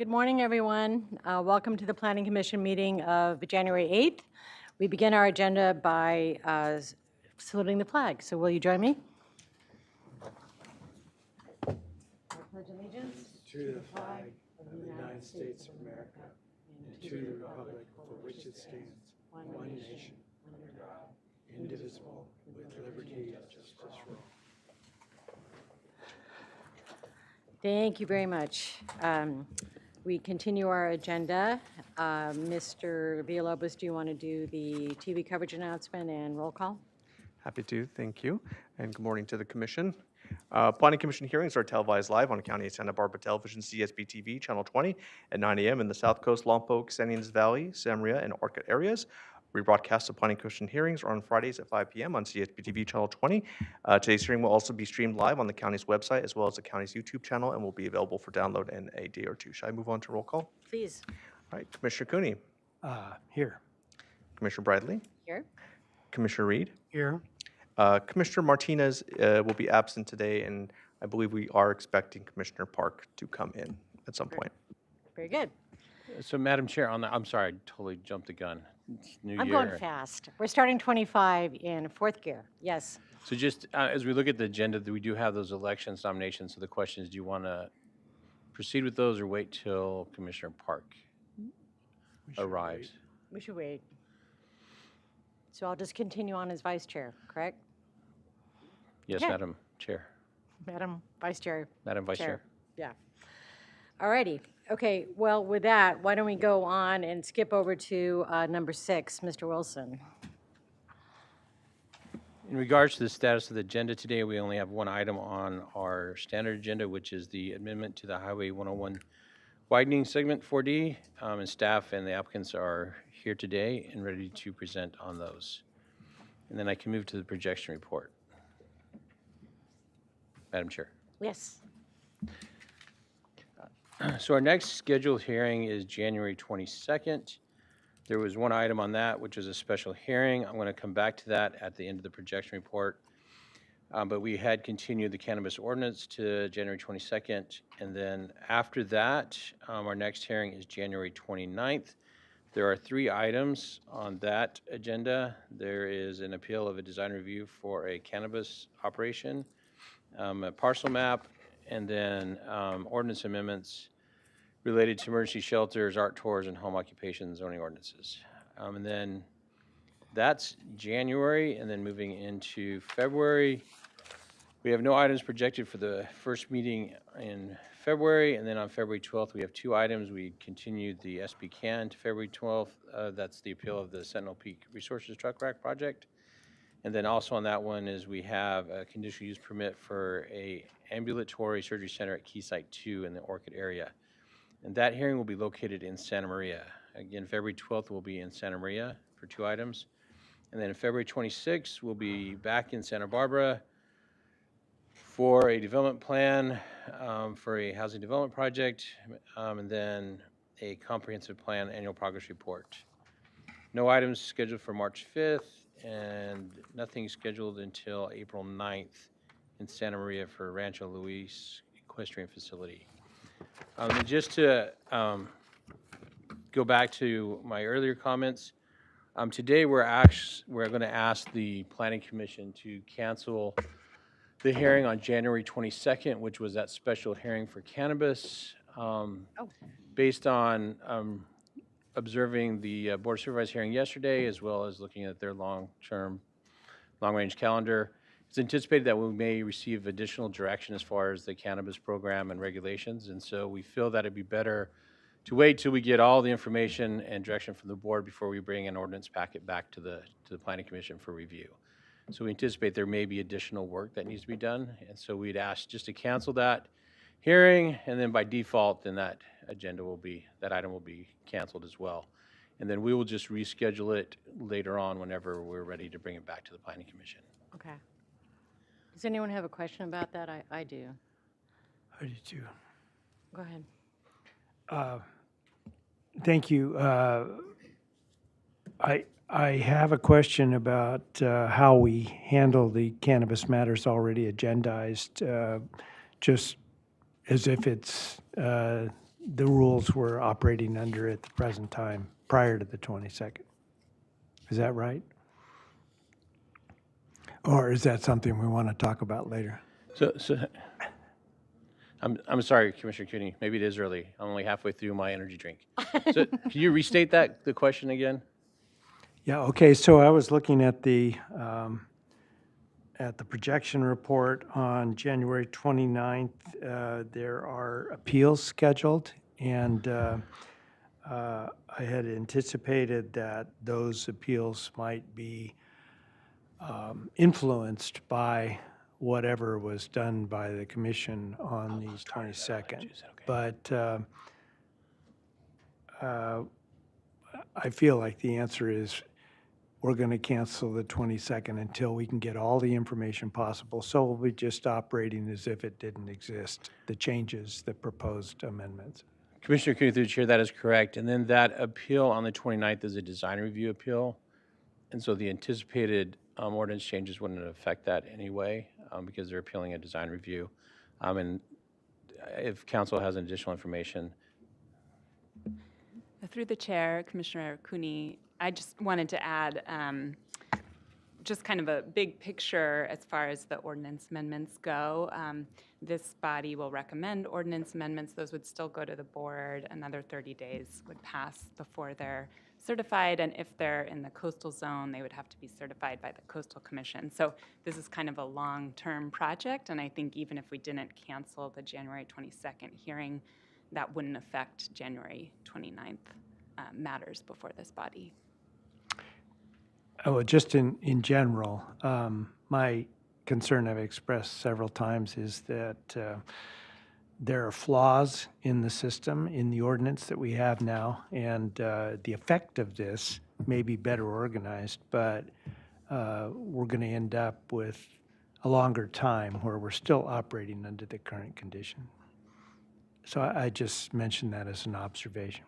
Good morning, everyone. Welcome to the Planning Commission meeting of January 8th. We begin our agenda by saluting the flag. So will you join me? I pledge allegiance to the flag of the United States of America and to the republic for which it stands, one nation, under God, indivisible, with liberty and justice for all. Thank you very much. We continue our agenda. Mr. Villalobos, do you want to do the TV coverage announcement and roll call? Happy to, thank you. And good morning to the Commission. Planning Commission hearings are televised live on County of Santa Barbara Television, CSB TV, Channel 20 at 9 a.m. in the South Coast, Lompoc, San Ynez Valley, Santa Maria, and Orcutt areas. Rebroadcasts of Planning Commission hearings are on Fridays at 5 p.m. on CSB TV Channel 20. Today's hearing will also be streamed live on the county's website as well as the county's YouTube channel and will be available for download in a day or two. Shall I move on to roll call? Please. All right, Commissioner Cooney, Here. Commissioner Bradley, Here. Commissioner Reed, Here. Commissioner Martinez will be absent today, and I believe we are expecting Commissioner Park to come in at some point. Very good. So, Madam Chair, I'm sorry, I totally jumped the gun. It's New I'm Year. going fast. We're starting 25 in fourth gear. Yes. So just as we look at the agenda, we do have those elections nominations. So the question is, do you want to proceed with those or wait till Commissioner Park arrives? We should wait. So I'll just continue on as vice chair, correct? Yes, Okay. Madam Chair. Madam Vice Chair. Madam Vice Chair. Yeah. All righty. Okay, well, with that, why don't we go on and skip over to number 6, Mr. Wilson. In regards to the status of the agenda today, we only have one item on our standard agenda, which is the amendment to the Highway 101 widening segment 4D. And staff and the applicants are here today and ready to present on those. And then I can move to the projection report. Madam Chair. Yes. So our next scheduled hearing is January 22nd. There was one item on that, which was a special hearing. I'm going to come back to that at the end of the projection report. But we had continued the cannabis ordinance to January 22nd. And then after that, our next hearing is January 29th. There are 3 items on that agenda. There is an appeal of a design review for a cannabis operation, a parcel map, and then ordinance amendments related to emergency shelters, art tours, and home occupation zoning ordinances. And then that's January, and then moving into February, we have no items projected for the first meeting in February, and then on February 12th, we have 2 items. We continued the SB Can to February 12th. That's the appeal of the Sentinel Peak Resources Truck Rack project. And then also on that one is we have a conditional use permit for a ambulatory surgery center at Keysite 2 in the Orcutt area. And that hearing will be located in Santa Maria. Again, February 12th will be in Santa Maria for 2 items. And then February 26th, we'll be back in Santa Barbara for a development plan for a housing development project, and then a comprehensive plan annual progress report. No items scheduled for March 5th, and nothing scheduled until April 9th in Santa Maria for Rancho Luis Equestrian Facility. And just to go back to my earlier comments, today we're going to ask the Planning Commission to cancel the hearing on January 22nd, which was that special hearing for cannabis. Based on observing the Board of Supervisors hearing yesterday, as well as looking at their long-range calendar, it's anticipated that we may receive additional direction as far as the cannabis program and regulations. And so we feel that it'd be better to wait till we get all the information and direction from the board before we bring an ordinance packet back to the Planning Commission for review. So we anticipate there may be additional work that needs to be done. And so we'd ask just to cancel that hearing, and then by default, then that item will be canceled as well. And then we will just reschedule it later on whenever we're ready to bring it back to the Planning Commission. Okay. Does anyone have a question about that? I do. I do too. Go ahead. Thank you. I have a question about how we handle the cannabis matters already agendized, just as if it's the rules we're operating under at the present time, prior to the 22nd. Is that right? Or is that something we want to talk about later? So I'm sorry, Commissioner Cooney, maybe it is early. I'm only halfway through my energy drink. So can you restate the question again? Yeah, okay, so I was looking at the projection report on January 29th. There are appeals scheduled, and I had anticipated that those appeals might be influenced by whatever was done by the commission on the 22nd. But I feel like the answer is we're going to cancel the 22nd until we can get all the information possible. So we'll be just operating as if it didn't exist, the changes, the proposed amendments. Commissioner Cooney, through the chair, that is correct. And then that appeal on the 29th is a design review appeal. And so the anticipated ordinance changes wouldn't affect that anyway, because they're appealing a design review. And if council has additional information. Through the chair, Commissioner Cooney, I just wanted to add just kind of a big picture as far as the ordinance amendments go. This body will recommend ordinance amendments. Those would still go to the board. Another 30 days would pass before they're certified. And if they're in the coastal zone, they would have to be certified by the Coastal Commission. So this is kind of a long-term project. And I think even if we didn't cancel the January 22nd hearing, that wouldn't affect January 29th matters before this body. Oh, just in general, my concern I've expressed several times is that there are flaws in the system, in the ordinance that we have now, and the effect of this may be better organized, but we're going to end up with a longer time where we're still operating under the current condition. So I just mentioned that as an observation.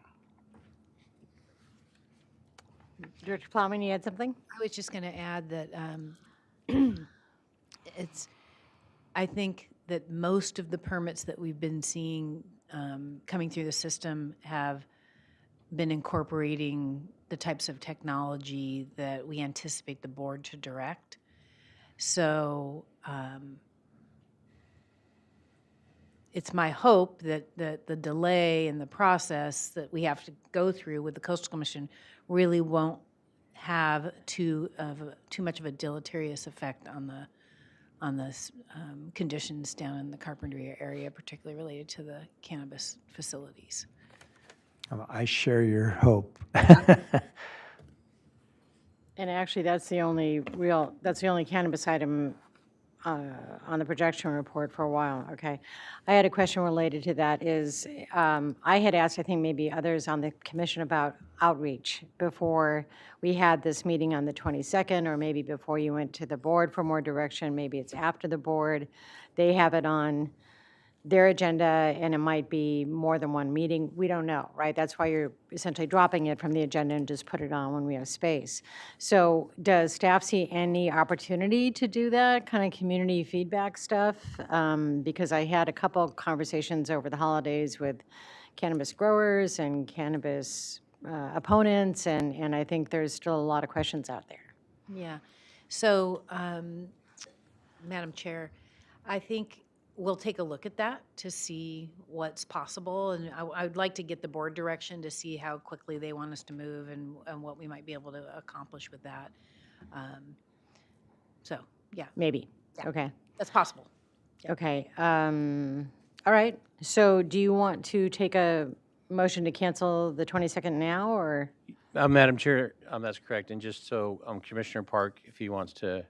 Director Plowman, you had something? I was just going to add that I think that most of the permits that we've been seeing coming through the system have been incorporating the types of technology that we anticipate the board to direct. So it's my hope that the delay in the process that we have to go through with the Coastal Commission really won't have too much of a deleterious effect on the conditions down in the Carpinteria area, particularly related to the cannabis facilities. I share your hope. And actually, that's the only cannabis item on the projection report for a while, okay. I had a question related to that is, I had asked, I think maybe others on the commission about outreach before we had this meeting on the 22nd, or maybe before you went to the board for more direction, maybe it's after the board. They have it on their agenda, and it might be more than one meeting. We don't know, right? That's why you're essentially dropping it from the agenda and just put it on when we have space. So does staff see any opportunity to do that kind of community feedback stuff? Because I had a couple of conversations over the holidays with cannabis growers and cannabis opponents, and I think there's still a lot of questions out there. Yeah. So, Madam Chair, I think we'll take a look at that to see what's possible, and I would like to get the board direction to see how quickly they want us to move and what we might be able to accomplish with that. So, yeah, Maybe, Yeah. okay. that's possible. Okay, all right. So do you want to take a motion to cancel the 22nd now, or? Madam Chair, that's correct. And just so Commissioner Park, if he wants to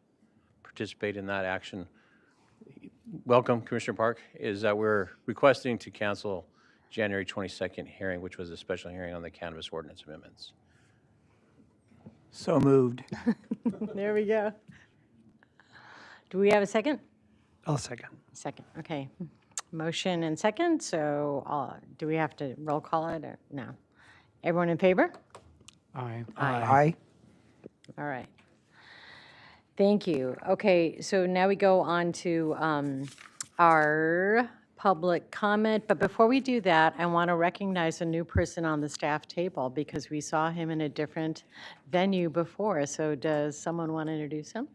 participate in that action, welcome, Commissioner Park, is that we're requesting to cancel January 22nd hearing, which was a special hearing on the cannabis ordinance amendments. So moved. There we go. Do we have a second? I'll second. Second, okay. Motion and second, so do we have to roll call it, or no? Everyone in favor? Aye. Aye. All right. Thank you. Okay, so now we go on to our public comment, but before we do that, I want to recognize a new person on the staff table because we saw him in a different venue before. So does someone want to introduce him?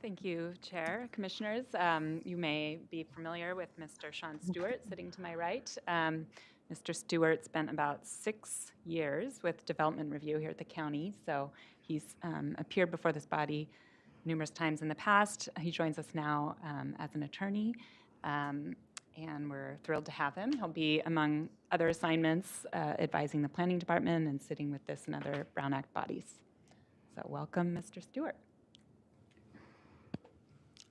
Thank you, Chair, Commissioners. You may be familiar with Mr. Sean Stewart sitting to my right. Mr. Stewart spent about 6 years with Development Review here at the county, so he's appeared before this body numerous times in the past. He joins us now as an attorney, and we're thrilled to have him. He'll be, among other assignments, advising the Planning Department and sitting with this and other Brown Act bodies. So welcome, Mr. Stewart.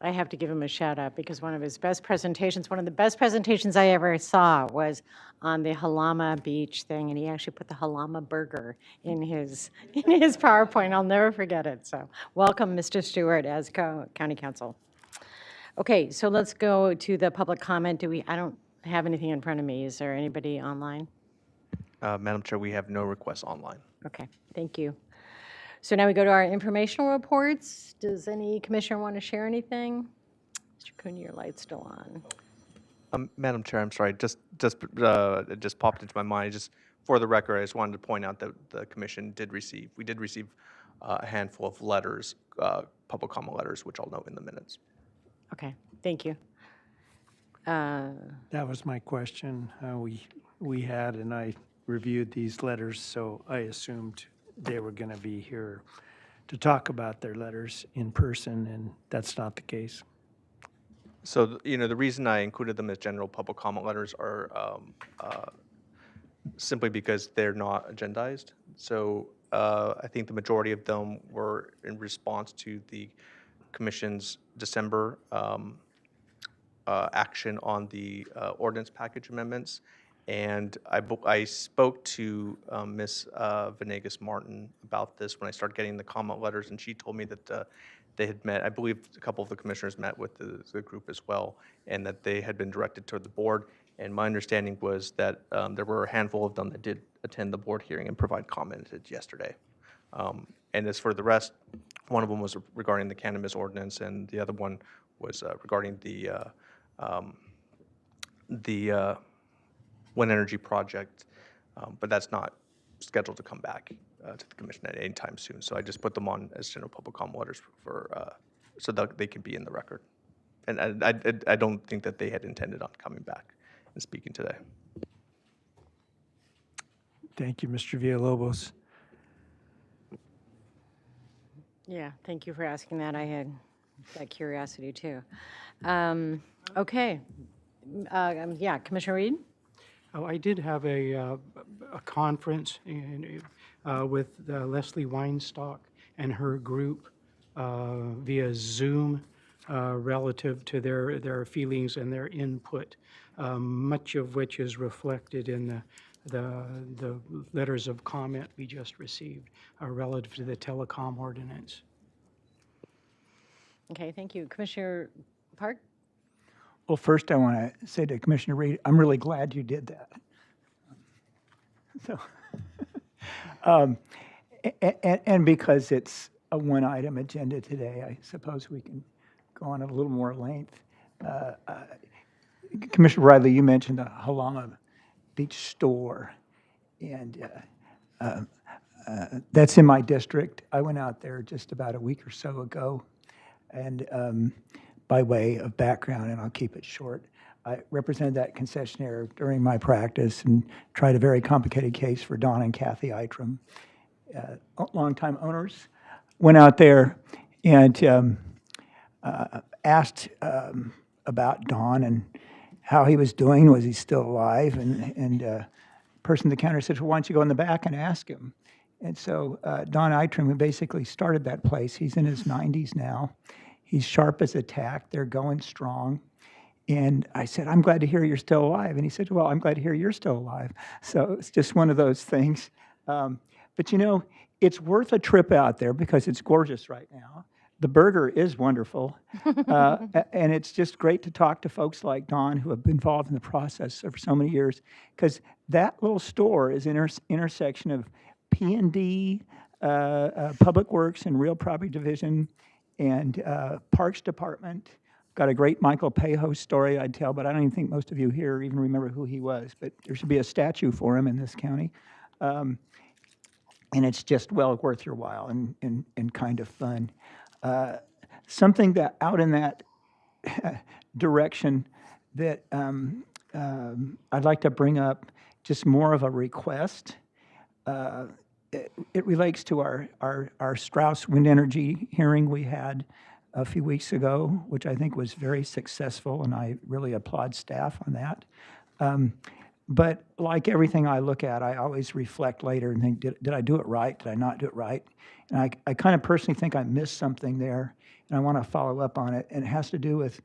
I have to give him a shout out because one of his best presentations, one of the best presentations I ever saw was on the Halama Beach thing, and he actually put the Halama burger in his PowerPoint. I'll never forget it. So welcome, Mr. Stewart, as County Counsel. Okay, so let's go to the public comment. I don't have anything in front of me. Is there anybody online? Madam Chair, we have no requests online. Okay, thank you. So now we go to our informational reports. Does any commissioner want to share anything? Mr. Cooney, your light's still on. Madam Chair, I'm sorry, it just popped into my mind. Just for the record, I just wanted to point out that the commission we did receive a handful of letters, public comment letters, which I'll note in the minutes. Okay, thank you. That was my question. We had, and I reviewed these letters, so I assumed they were going to be here to talk about their letters in person, and that's not the case. So, the reason I included them as general public comment letters are simply because they're not agendized. So I think the majority of them were in response to the Commission's December action on the ordinance package amendments. And I spoke to Ms. Venegas Martin about this when I started getting the comment letters, and she told me that they had met, I believe a couple of the commissioners met with the group as well, and that they had been directed toward the board. And my understanding was that there were a handful of them that did attend the board hearing and provide commented yesterday. And as for the rest, one of them was regarding the cannabis ordinance, and the other one was regarding the wind energy project, but that's not scheduled to come back to the commission at any time soon. So I just put them on as general public comment letters so that they can be in the record. And I don't think that they had intended on coming back and speaking today. Thank you, Mr. Villalobos. Yeah, thank you for asking that. I had that curiosity too. Okay. Yeah, Commissioner Reed? Oh, I did have a conference with Leslie Weinstock and her group via Zoom relative to their feelings and their input, much of which is reflected in the letters of comment we just received relative to the telecom ordinance. Okay, thank you. Commissioner Park? Well, first I want to say to Commissioner Reed, I'm really glad you did that. So, and because it's a one-item agenda today, I suppose we can go on at a little more length. Commissioner Bradley, you mentioned the Halama Beach store, and that's in my district. I went out there just about a week or so ago, and by way of background, and I'll keep it short, I represented that concessionaire during my practice and tried a very complicated case for Don and Kathy Eitram, longtime owners. Went out there and asked about Don and how he was doing. Was he still alive? And the person at the counter said, well, why don't you go in the back and ask him? And so Don Eitram, who basically started that place, he's in his 90s now. He's sharp as a tack. They're going strong. And I said, I'm glad to hear you're still alive. And he said, well, I'm glad to hear you're still alive. So it's just one of those things. But, you know, it's worth a trip out there because it's gorgeous right now. The burger is wonderful. And it's just great to talk to folks like Don who have been involved in the process for so many years, because that little store is intersection of P&D, Public Works and Real Property Division, and Parks Department, got a great Michael Pejo story I'd tell, but I don't even think most of you here even remember who he was. But there should be a statue for him in this county. And it's just well worth your while and kind of fun. Something that out in that direction that I'd like to bring up, just more of a request. It relates to our Strauss Wind Energy hearing we had a few weeks ago, which I think was very successful, and I really applaud staff on that. But like everything I look at, I always reflect later and think, did I do it right? Did I not do it right? And I kind of personally think I missed something there, and I want to follow up on it. And it has to do with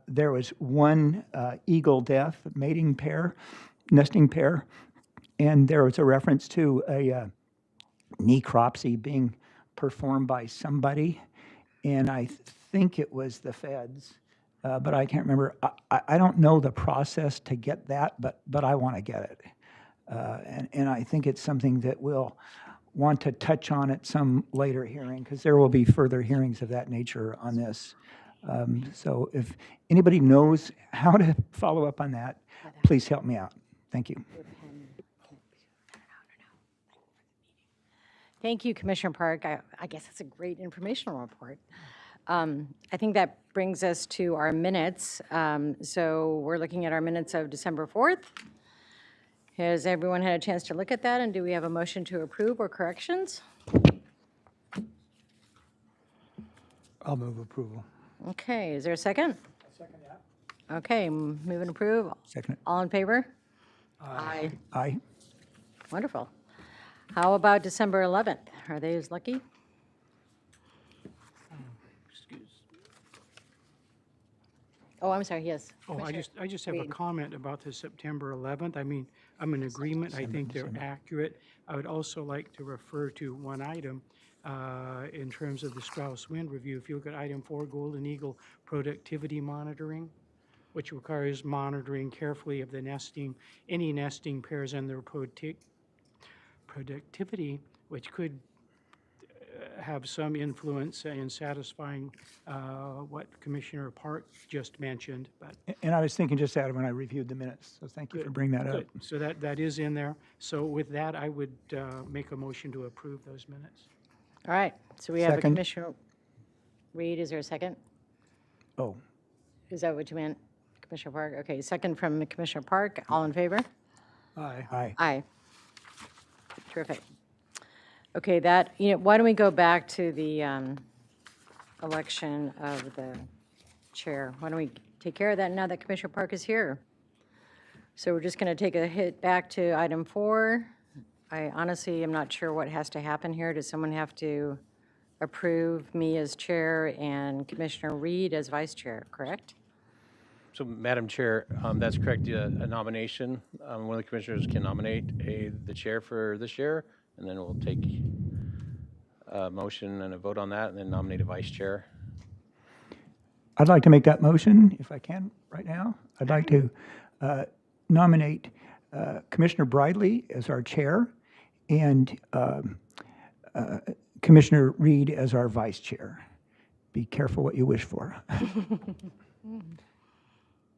there was one eagle death, mating pair, nesting pair, and there was a reference to a necropsy being performed by somebody, and I think it was the feds. But I can't remember. I don't know the process to get that, but I want to get it. And I think it's something that we'll want to touch on at some later hearing, because there will be further hearings of that nature on this. So if anybody knows how to follow up on that, please help me out. Thank you. Thank you, Commissioner Park. I guess that's a great informational report. I think that brings us to our minutes. So we're looking at our minutes of December 4th. Has everyone had a chance to look at that, and do we have a motion to approve or corrections? I'll move approval. Okay, is there a second? Second that. Okay, move and approve. Second. All in favor? Aye. Aye. Wonderful. How about December 11th? Are they as lucky? Oh, I'm sorry, yes. Oh, I just have a Reed. comment about the September 11th. I mean, I'm in agreement. I think they're accurate. I would also like to refer to one item in terms of the Strauss Wind Review. If you look at item 4, Golden Eagle productivity monitoring, which requires monitoring carefully of the nesting, any nesting pairs and their productivity, which could have some influence in satisfying what Commissioner Park just mentioned, but And I was thinking just that when I reviewed the minutes, so thank you for bringing that up. good. So that is in there. So with that, I would make a motion to approve those minutes. All right, so we have a Second. Commissioner Reed, is there a second? Oh, Is that what you meant, Commissioner Park? Okay, second from Commissioner Park, all in favor? Aye. aye. Aye. Terrific. Okay, why don't we go back to the election of the chair? Why don't we take care of that now that Commissioner Park is here? So we're just going to take a hit back to item 4. I honestly am not sure what has to happen here. Does someone have to approve me as chair and Commissioner Reed as vice chair, correct? So, Madam Chair, that's correct. A nomination, one of the commissioners can nominate the chair for this year, and then we'll take a motion and a vote on that, and then nominate a vice chair. I'd like to make that motion, if I can, right now. I'd like to nominate Commissioner Bridley as our chair and Commissioner Reed as our vice chair. Be careful what you wish for.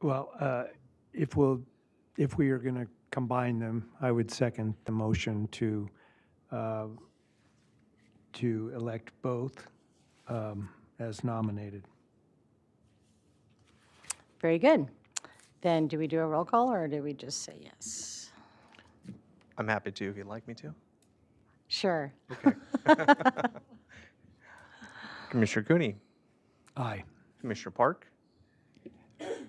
Well, if we are going to combine them, I would second the motion to elect both as nominated. Very good. Then do we do a roll call, or do we just say yes? I'm happy to if you'd like me to. Sure. Commissioner Cooney, Aye. Commissioner Park,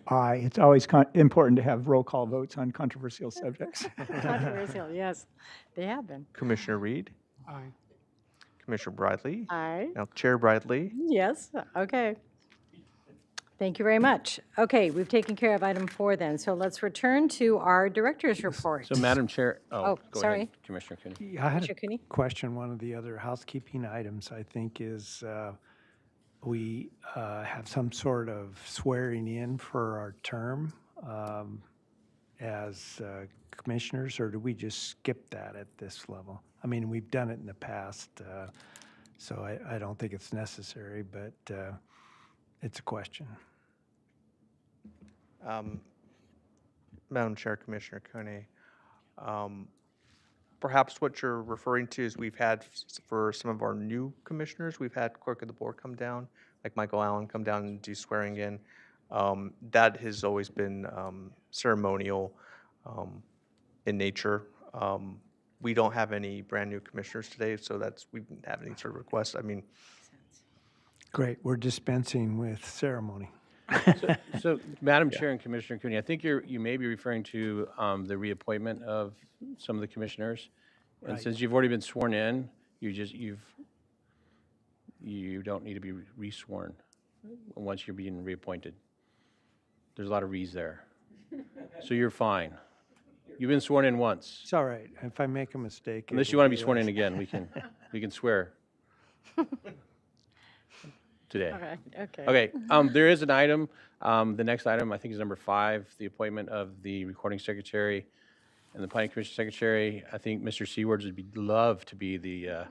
Aye. It's always important to have roll call votes on controversial subjects. Controversial, yes. They have been. Commissioner Reed, Aye. Commissioner Bradley. Aye. Now Chair Bradley. Yes, okay. Thank you very much. Okay, we've taken care of item 4 then, so let's return to our director's report. So, Madam Chair, Oh, go sorry. ahead, Commissioner Cooney. Yeah, I had Commissioner Cooney? a question. One of the other housekeeping items, I think, is we have some sort of swearing in for our term as commissioners, or do we just skip that at this level? I mean, we've done it in the past, so I don't think it's necessary, but it's a question. Madam Chair, Commissioner Cooney, perhaps what you're referring to is we've had, for some of our new commissioners, we've had clerk of the board come down, like Michael Allen come down and do swearing in. That has always been ceremonial in nature. We don't have any brand-new commissioners today, so we didn't have any sort of requests. I mean, Great, we're dispensing with ceremony. So, Madam Chair and Commissioner Cooney, I think you may be referring to the reappointment of some of the commissioners. And Right. since you've already been sworn in, you don't need to be resworn once you're being reappointed. There's a lot of re's there. So you're fine. You've been sworn in once. It's all right, if I make a mistake. Unless you it'll want to be sworn in less. again, we can swear today. Okay, okay. Okay, there is an item, the next item, I think is number 5, the appointment of the recording secretary and the planning commission secretary. I think Mr. Seawards would love to be the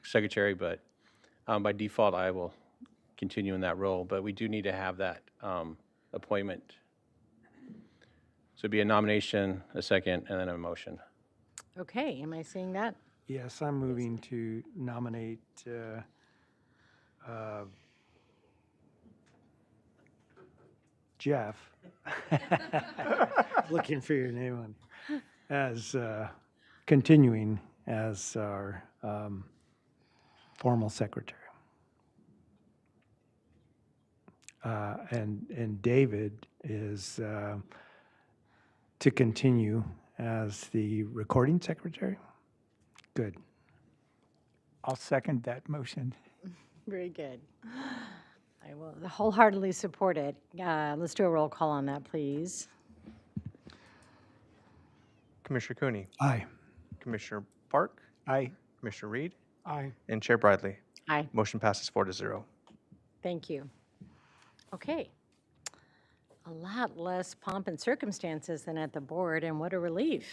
secretary, but by default, I will continue in that role. But we do need to have that appointment. So it'd be a nomination, a second, and then a motion. Okay, am I seeing that? Yes, I'm moving to nominate Jeff, looking for your name on, as continuing as our formal secretary. And David is to continue as the recording secretary? Good. I'll second that motion. Very good. I will wholeheartedly support it. Let's do a roll call on that, please. Commissioner Cooney, Aye. Commissioner Park, Aye. Commissioner Reed, Aye. and Chair Bradley. Aye, Motion passes 4-0. thank you. Okay. A lot less pomp and circumstances than at the board, and what a relief.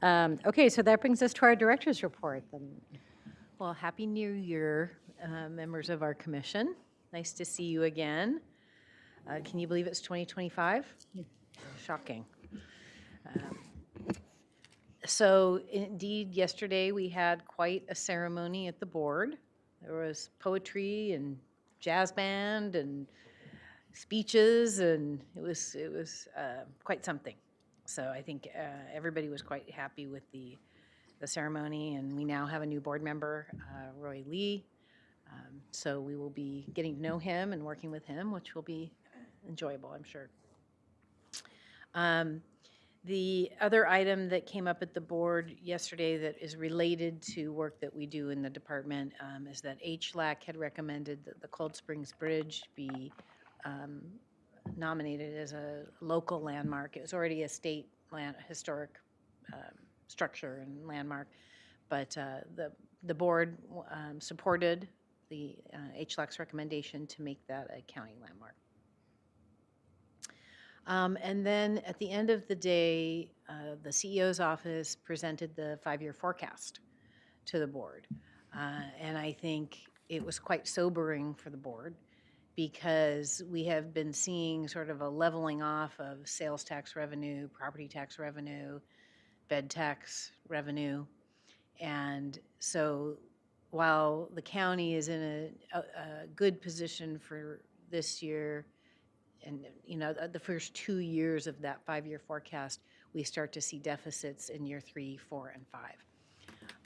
Okay, so that brings us to our director's report. Well, Happy New Year, members of our commission. Nice to see you again. Can you believe it's 2025? Shocking. So indeed, yesterday we had quite a ceremony at the board. There was poetry and jazz band and speeches, and it was quite something. So I think everybody was quite happy with the ceremony, and we now have a new board member, Roy Lee. So we will be getting to know him and working with him, which will be enjoyable, I'm sure. The other item that came up at the board yesterday that is related to work that we do in the department is that HLAC had recommended that the Cold Springs Bridge be nominated as a local landmark. It was already a state historic structure and landmark, but the board supported the HLAC's recommendation to make that a county landmark. And then at the end of the day, the CEO's office presented the 5-year forecast to the board. And I think it was quite sobering for the board because we have been seeing sort of a leveling off of sales tax revenue, property tax revenue, bed tax revenue. And so while the county is in a good position for this year, and the first 2 years of that 5-year forecast, we start to see deficits in year 3, 4, and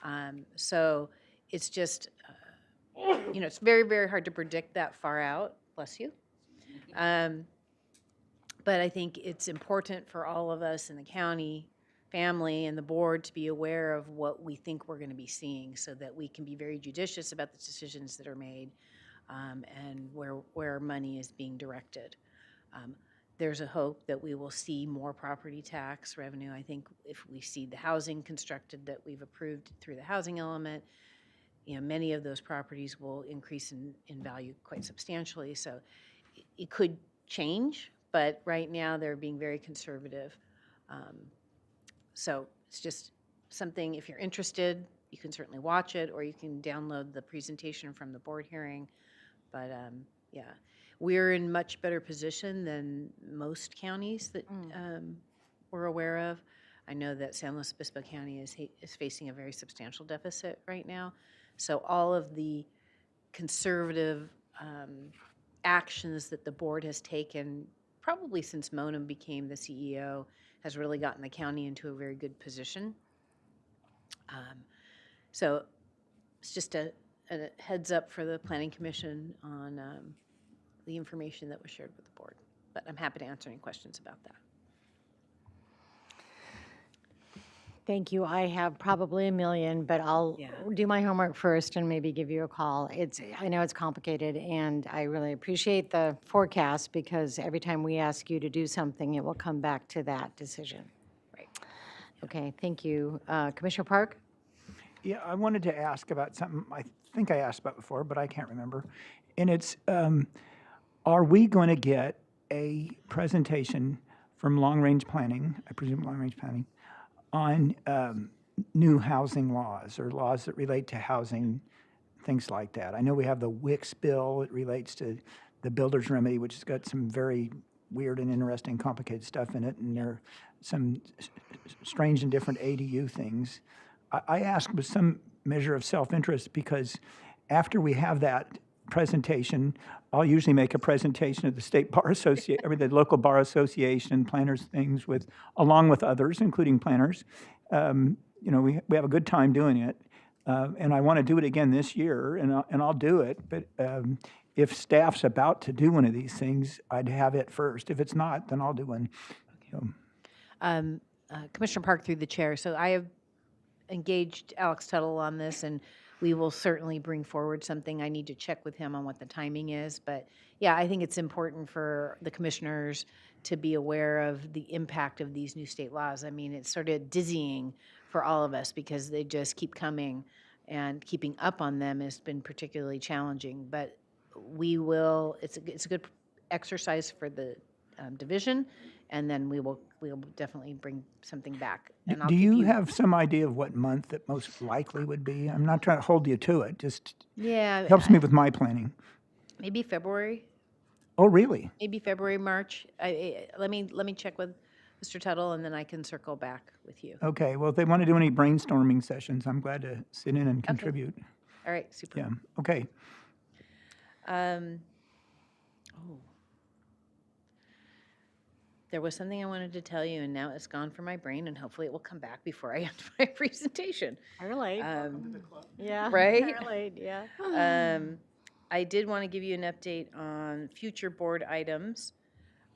5. So it's just, it's very, very hard to predict that far out. Bless you. But I think it's important for all of us in the county family and the board to be aware of what we think we're going to be seeing so that we can be very judicious about the decisions that are made and where money is being directed. There's a hope that we will see more property tax revenue. I think if we see the housing constructed that we've approved through the housing element, many of those properties will increase in value quite substantially. So it could change, but right now they're being very conservative. So it's just something, if you're interested, you can certainly watch it or you can download the presentation from the board hearing. But Yeah. We're in much better position than most counties that we're aware of. I know that San Luis Obispo County is facing a very substantial deficit right now. So all of the conservative actions that the board has taken, probably since Monum became the CEO, has really gotten the county into a very good position. So it's just a heads up for the Planning Commission on the information that was shared with the board. But I'm happy to answer any questions about that. Thank you. I have probably a million, but I'll Yeah. do my homework first and maybe give you a call. I know it's complicated, and I really appreciate the forecast because every time we ask you to do something, it will come back to that decision. Right. Okay, thank you. Commissioner Park? Yeah, I wanted to ask about something I think I asked about before, but I can't remember. And it's, are we going to get a presentation from long-range planning, I presume long-range planning, on new housing laws or laws that relate to housing, things like that? I know we have the Wicks bill. It relates to the builder's remedy, which has got some very weird and interesting, complicated stuff in it, and there are some strange and different ADU things. I ask with some measure of self-interest because after we have that presentation, I'll usually make a presentation of the state bar association, or the local bar association, planners things with, along with others, including planners. You know, we have a good time doing it, and I want to do it again this year, and I'll do it. But if staff's about to do one of these things, I'd have it first. If it's not, then I'll do one. So, Commissioner Park through the chair. So I have engaged Alex Tuttle on this, and we will certainly bring forward something. I need to check with him on what the timing is. But yeah, I think it's important for the commissioners to be aware of the impact of these new state laws. I mean, it's sort of dizzying for all of us because they just keep coming, and keeping up on them has been particularly challenging. But we will, it's a good exercise for the division, and then we'll definitely bring something back. And I'll do keep you have some idea of what month it most likely would be? I'm not trying to hold you to it, just Yeah, helps me with my planning. maybe February, Oh, really? maybe February, March. Let me check with Mr. Tuttle, and then I can circle back with you. Okay, well, if they want to do any brainstorming sessions, I'm glad to sit in and contribute. All right, super. Yeah, okay. There was something I wanted to tell you, and now it's gone from my brain, and hopefully it will come back before I end my presentation. I relate. Yeah. Right? I relate, yeah. I did want to give you an update on future board items.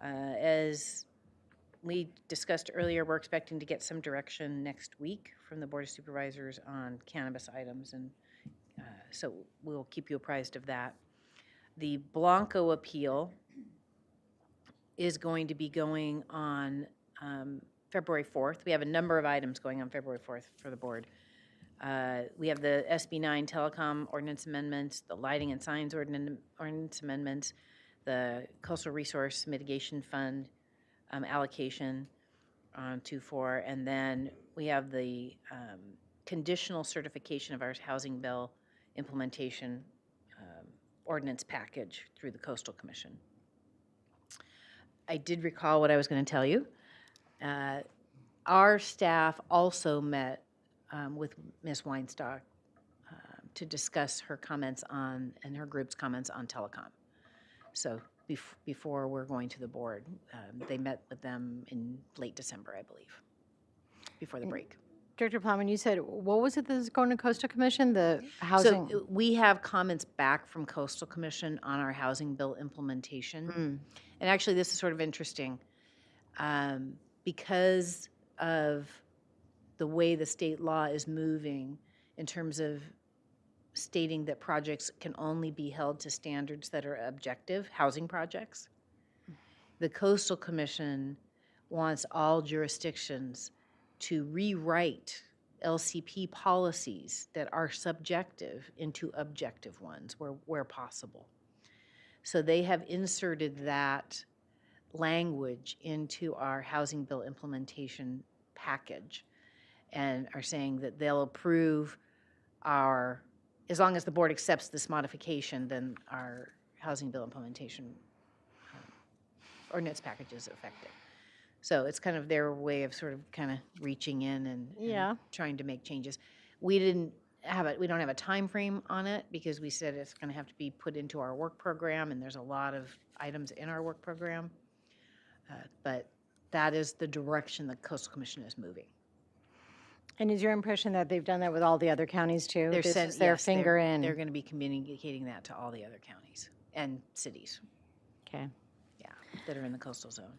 As we discussed earlier, we're expecting to get some direction next week from the Board of Supervisors on cannabis items, and so we'll keep you apprised of that. The Blanco appeal is going to be going on February 4th. We have a number of items going on February 4th for the board. We have the SB 9 telecom ordinance amendments, the lighting and signs ordinance amendments, the coastal resource mitigation fund allocation on 2.4, and then we have the conditional certification of our housing bill implementation ordinance package through the Coastal Commission. I did recall what I was going to tell you. Our staff also met with Ms. Weinstock to discuss her comments on, and her group's comments on telecom. So before we're going to the board, they met with them in late December, I believe, before the break. Director Plowman, you said, what was it that's going to Coastal Commission? The housing? So we have comments back from Coastal Commission on our housing bill implementation. And actually, this is sort of interesting. Because of the way the state law is moving in terms of stating that projects can only be held to standards that are objective, housing projects, the Coastal Commission wants all jurisdictions to rewrite LCP policies that are subjective into objective ones where possible. So they have inserted that language into our housing bill implementation package and are saying that they'll approve our, as long as the board accepts this modification, then our housing bill implementation ordinance packages effective. So it's kind of their way of sort of kind of reaching in and Yeah. trying to make changes. We don't have a time frame on it because we said it's going to have to be put into our work program, and there's a lot of items in our work program. But that is the direction the Coastal Commission is moving. And is your impression that they've done that with all the other counties too? This is their yes, finger They're in? going to be communicating that to all the other counties and cities, Okay. yeah, that are in the coastal zone.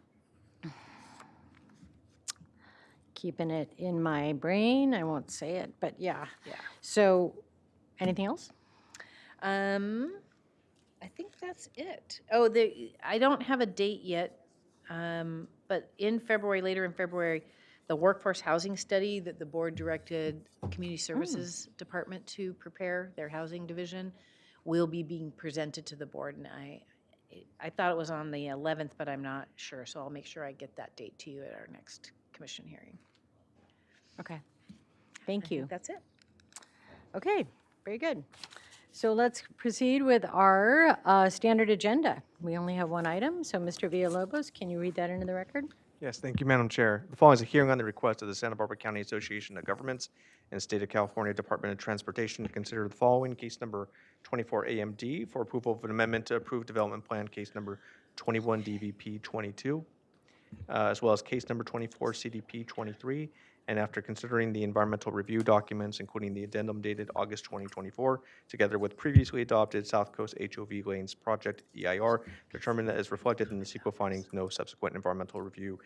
Keeping it in my brain. I won't say it, but yeah. Yeah. So, anything else? I think that's it. Oh, I don't have a date yet, but in February, later in February, the workforce housing study that the board directed Community Services Department to prepare, their housing division, will be being presented to the board. And I thought it was on the 11th, but I'm not sure, so I'll make sure I get that date to you at our next commission hearing. Okay. Thank I you. think that's it. Okay, very good. So let's proceed with our standard agenda. We only have one item, so Mr. Villalobos, can you read that into the record? Yes, thank you, Madam Chair. The following is a hearing on the request of the Santa Barbara County Association of Governments and the State of California Department of Transportation to consider the following: case number 24 AMD for approval of an amendment to approved development plan, case number 21 DVP 22, as well as case number 24 CDP 23. And after considering the environmental review documents, including the addendum dated August 2024, together with previously adopted South Coast HOV Lanes Project EIR, determined that as reflected in the CEQA findings, no subsequent environmental review,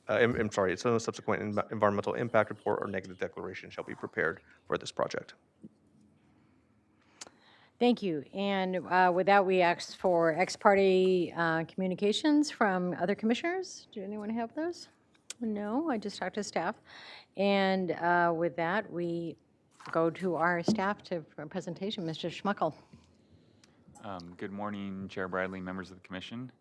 no subsequent environmental impact report or negative declaration shall be prepared for this project. Thank you. And with that, we ask for ex parte communications from other commissioners. Do anyone have those? No, I just talked to staff. And with that, we go to our staff for a presentation. Mr. Schmuckel. Good morning, Chair Bradley, members of the commission.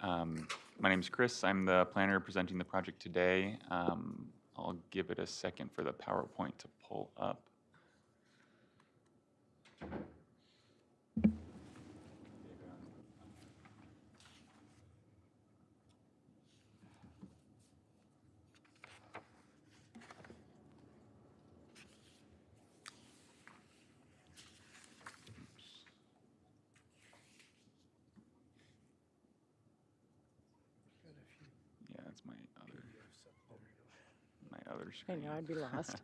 My name is Chris. I'm the planner presenting the project today. I'll give it a second for the PowerPoint to pull up. Yeah, that's my other I screen. know, I'd be lost.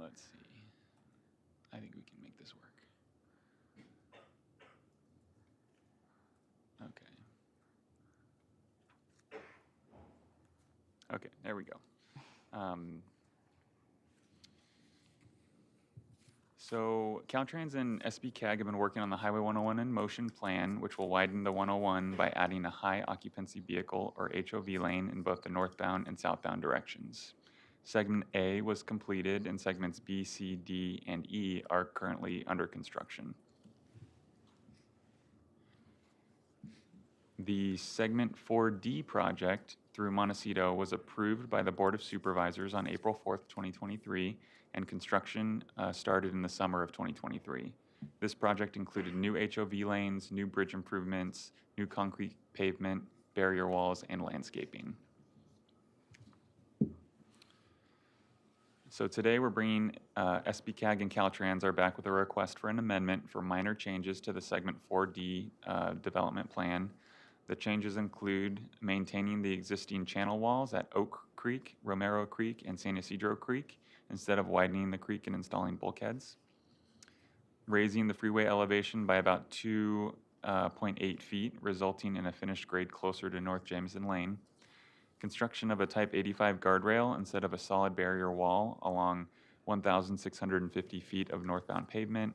Let's see. I think we can make this work. Okay. Okay, there we go. So Caltrans and SB CAG have been working on the Highway 101 in Motion plan, which will widen the 101 by adding a high occupancy vehicle or HOV lane in both the northbound and southbound directions. Segment A was completed and segments B, C, D, and E are currently under construction. The Segment 4D project through Montecito was approved by the Board of Supervisors on April 4th, 2023, and construction started in the summer of 2023. This project included new HOV lanes, new bridge improvements, new concrete pavement, barrier walls, and landscaping. So today we're bringing SB CAG and Caltrans are back with a request for an amendment for minor changes to the Segment 4D development plan. The changes include maintaining the existing channel walls at Oak Creek, Romero Creek, and San Ysidro Creek instead of widening the creek and installing bulkheads. Raising the freeway elevation by about 2.8 feet, resulting in a finished grade closer to North Jameson Lane. Construction of a Type 85 guardrail instead of a solid barrier wall along 1,650 feet of northbound pavement.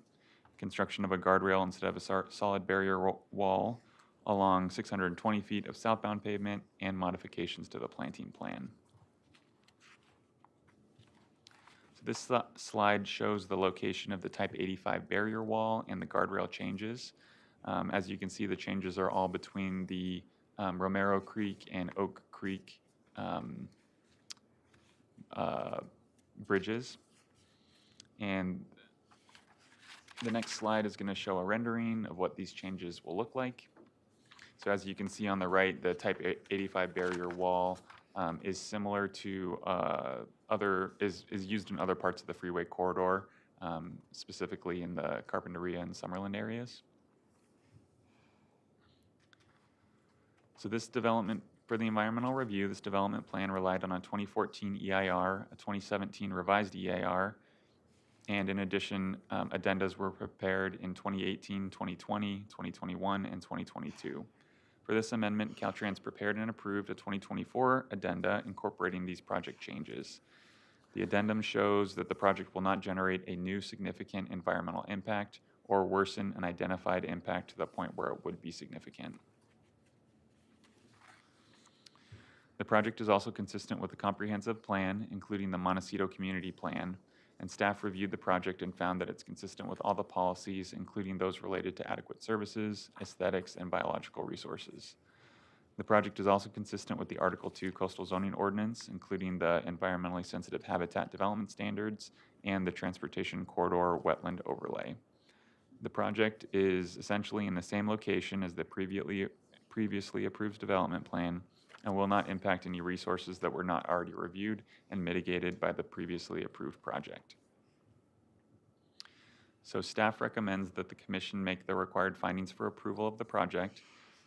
Construction of a guardrail instead of a solid barrier wall along 620 feet of southbound pavement, and modifications to the planting plan. So this slide shows the location of the Type 85 barrier wall and the guardrail changes. As you can see, the changes are all between the Romero Creek and Oak Creek bridges. And The next slide is going to show a rendering of what these changes will look like. So as you can see on the right, the Type 85 barrier wall is similar to is used in other parts of the freeway corridor, specifically in the Carpinteria and Summerlin areas. So this development, for the environmental review, this development plan relied on a 2014 EIR, a 2017 revised EIR, and in addition, addendas were prepared in 2018, 2020, 2021, and 2022. For this amendment, Caltrans prepared and approved a 2024 addenda incorporating these project changes. The addendum shows that the project will not generate a new significant environmental impact or worsen an identified impact to the point where it would be significant. The project is also consistent with the comprehensive plan, including the Montecito Community Plan, and staff reviewed the project and found that it's consistent with all the policies, including those related to adequate services, aesthetics, and biological resources. The project is also consistent with the Article 2 Coastal Zoning Ordinance, including the environmentally sensitive habitat development standards and the transportation corridor wetland overlay. The project is essentially in the same location as the previously approved development plan and will not impact any resources that were not already reviewed and mitigated by the previously approved project. So staff recommends that the commission make the required findings for approval of the project,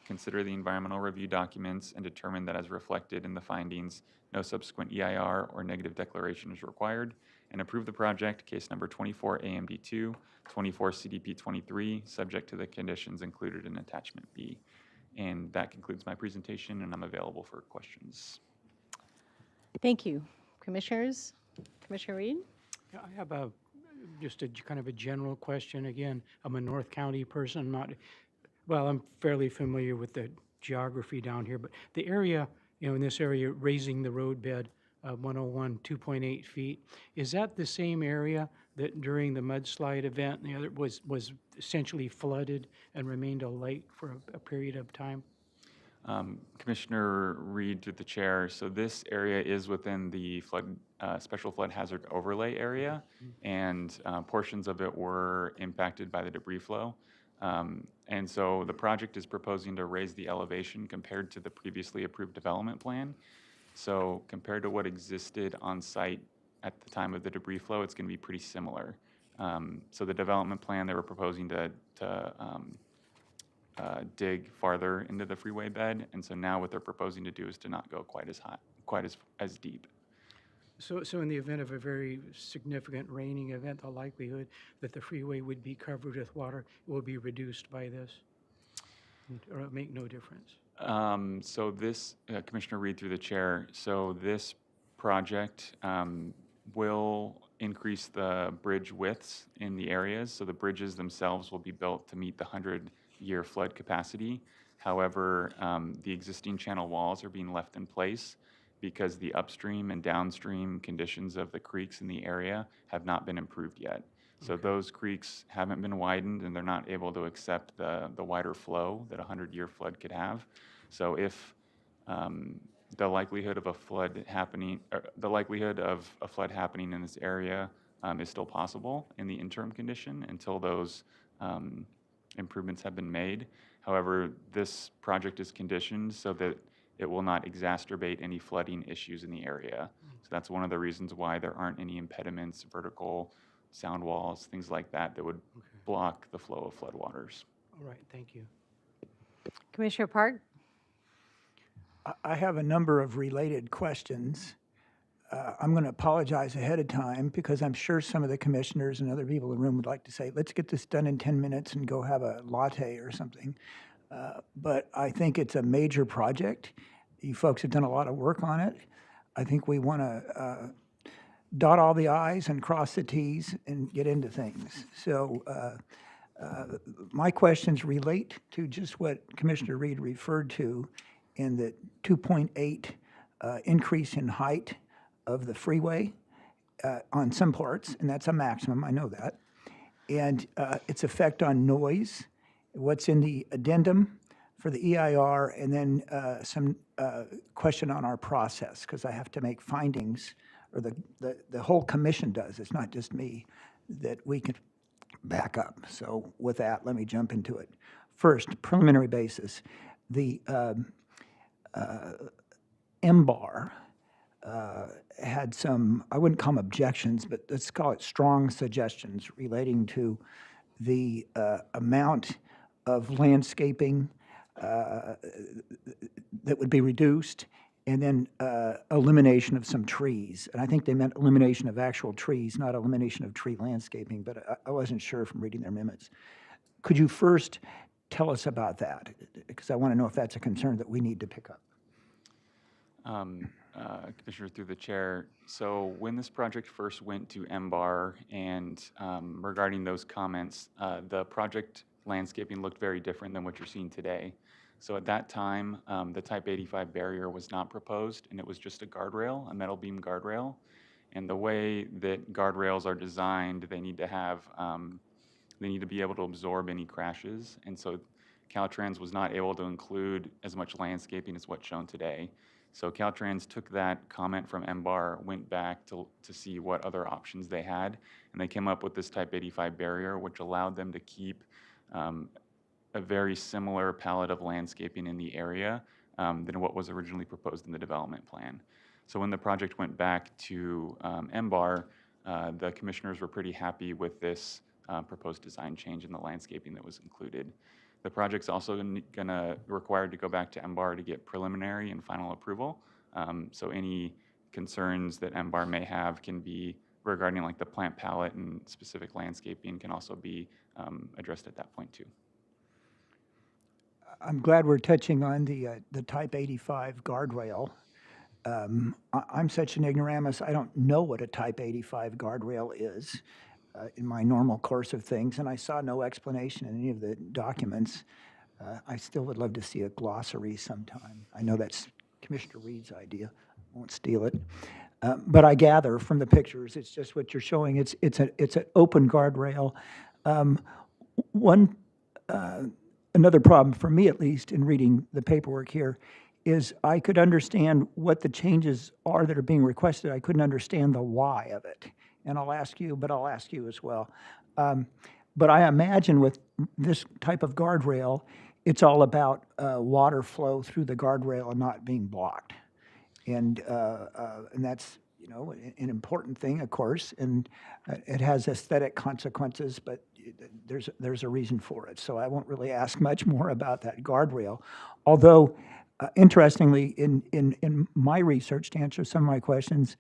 consider the environmental review documents, and determine that as reflected in the findings, no subsequent EIR or negative declaration is required, and approve the project, case number 24 AMD2, 24 CDP 23, subject to the conditions included in attachment B. And that concludes my presentation, and I'm available for questions. Thank you. Commissioners? Commissioner Reed? Yeah, I have just a kind of a general question. Again, I'm a North County person, I'm fairly familiar with the geography down here, but the area, in this area, raising the road bed, 101, 2.8 feet, is that the same area that during the mudslide event, the other was essentially flooded and remained a lake for a period of time? Commissioner Reed, through the chair, so this area is within the special flood hazard overlay area, and portions of it were impacted by the debris flow. And so the project is proposing to raise the elevation compared to the previously approved development plan. So compared to what existed on site at the time of the debris flow, it's going to be pretty similar. So the development plan, they were proposing to dig farther into the freeway bed, and so now what they're proposing to do is to not go quite as high, quite as deep. So in the event of a very significant raining event, the likelihood that the freeway would be covered with water will be reduced by this, or it'll make no difference? So this, Commissioner Reed through the chair, so this project will increase the bridge widths in the areas. So the bridges themselves will be built to meet the 100-year flood capacity. However, the existing channel walls are being left in place because the upstream and downstream conditions of the creeks in the area have not been improved yet. So those creeks haven't been widened, and they're not able to accept the wider flow that a 100-year flood could have. So if the likelihood of a flood happening, in this area is still possible in the interim condition until those improvements have been made. However, this project is conditioned so that it will not exacerbate any flooding issues in the area. So that's one of the reasons why there aren't any impediments, vertical sound walls, things like that, that would block the flow of floodwaters. All right, thank you. Commissioner Park? I have a number of related questions. I'm going to apologize ahead of time because I'm sure some of the commissioners and other people in the room would like to say, let's get this done in 10 minutes and go have a latte or something. But I think it's a major project. You folks have done a lot of work on it. I think we want to dot all the I's and cross the T's and get into things. So my questions relate to just what Commissioner Reed referred to in the 2.8 increase in height of the freeway on some parts, and that's a maximum, I know that, and its effect on noise, what's in the addendum for the EIR, and then some question on our process, because I have to make findings, or the whole commission does, it's not just me, that we can back up. So with that, let me jump into it. First, preliminary basis. The MBAR had some, I wouldn't call them objections, but let's call it strong suggestions relating to the amount of landscaping that would be reduced, and then elimination of some trees. And I think they meant elimination of actual trees, not elimination of tree landscaping, but I wasn't sure from reading their minutes. Could you first tell us about that? Because I want to know if that's a concern that we need to pick up. Commissioner, through the chair, so when this project first went to MBAR and regarding those comments, the project landscaping looked very different than what you're seeing today. So at that time, the Type 85 barrier was not proposed, and it was just a guardrail, a metal beam guardrail. And the way that guardrails are designed, they need to have, they need to be able to absorb any crashes. And so Caltrans was not able to include as much landscaping as what's shown today. So Caltrans took that comment from MBAR, went back to see what other options they had, and they came up with this Type 85 barrier, which allowed them to keep a very similar palette of landscaping in the area than what was originally proposed in the development plan. So when the project went back to MBAR, the commissioners were pretty happy with this proposed design change in the landscaping that was included. The project's also gonna required to go back to MBAR to get preliminary and final approval. So any concerns that MBAR may have can be regarding like the plant palette and specific landscaping can also be addressed at that point too. I'm glad we're touching on the Type 85 guardrail. I'm such an ignoramus, I don't know what a Type 85 guardrail is in my normal course of things, and I saw no explanation in any of the documents. I still would love to see a glossary sometime. I know that's Commissioner Reed's idea. I won't steal it. But I gather from the pictures, it's just what you're showing. It's an open guardrail. Another problem, for me at least, in reading the paperwork here, is I could understand what the changes are that are being requested. I couldn't understand the why of it. And I'll ask you as well. But I imagine with this type of guardrail, it's all about water flow through the guardrail and not being blocked. And that's, you know, an important thing, of course, and it has aesthetic consequences, but there's a reason for it. So I won't really ask much more about that guardrail. Although, interestingly, in my research, to answer some of my questions,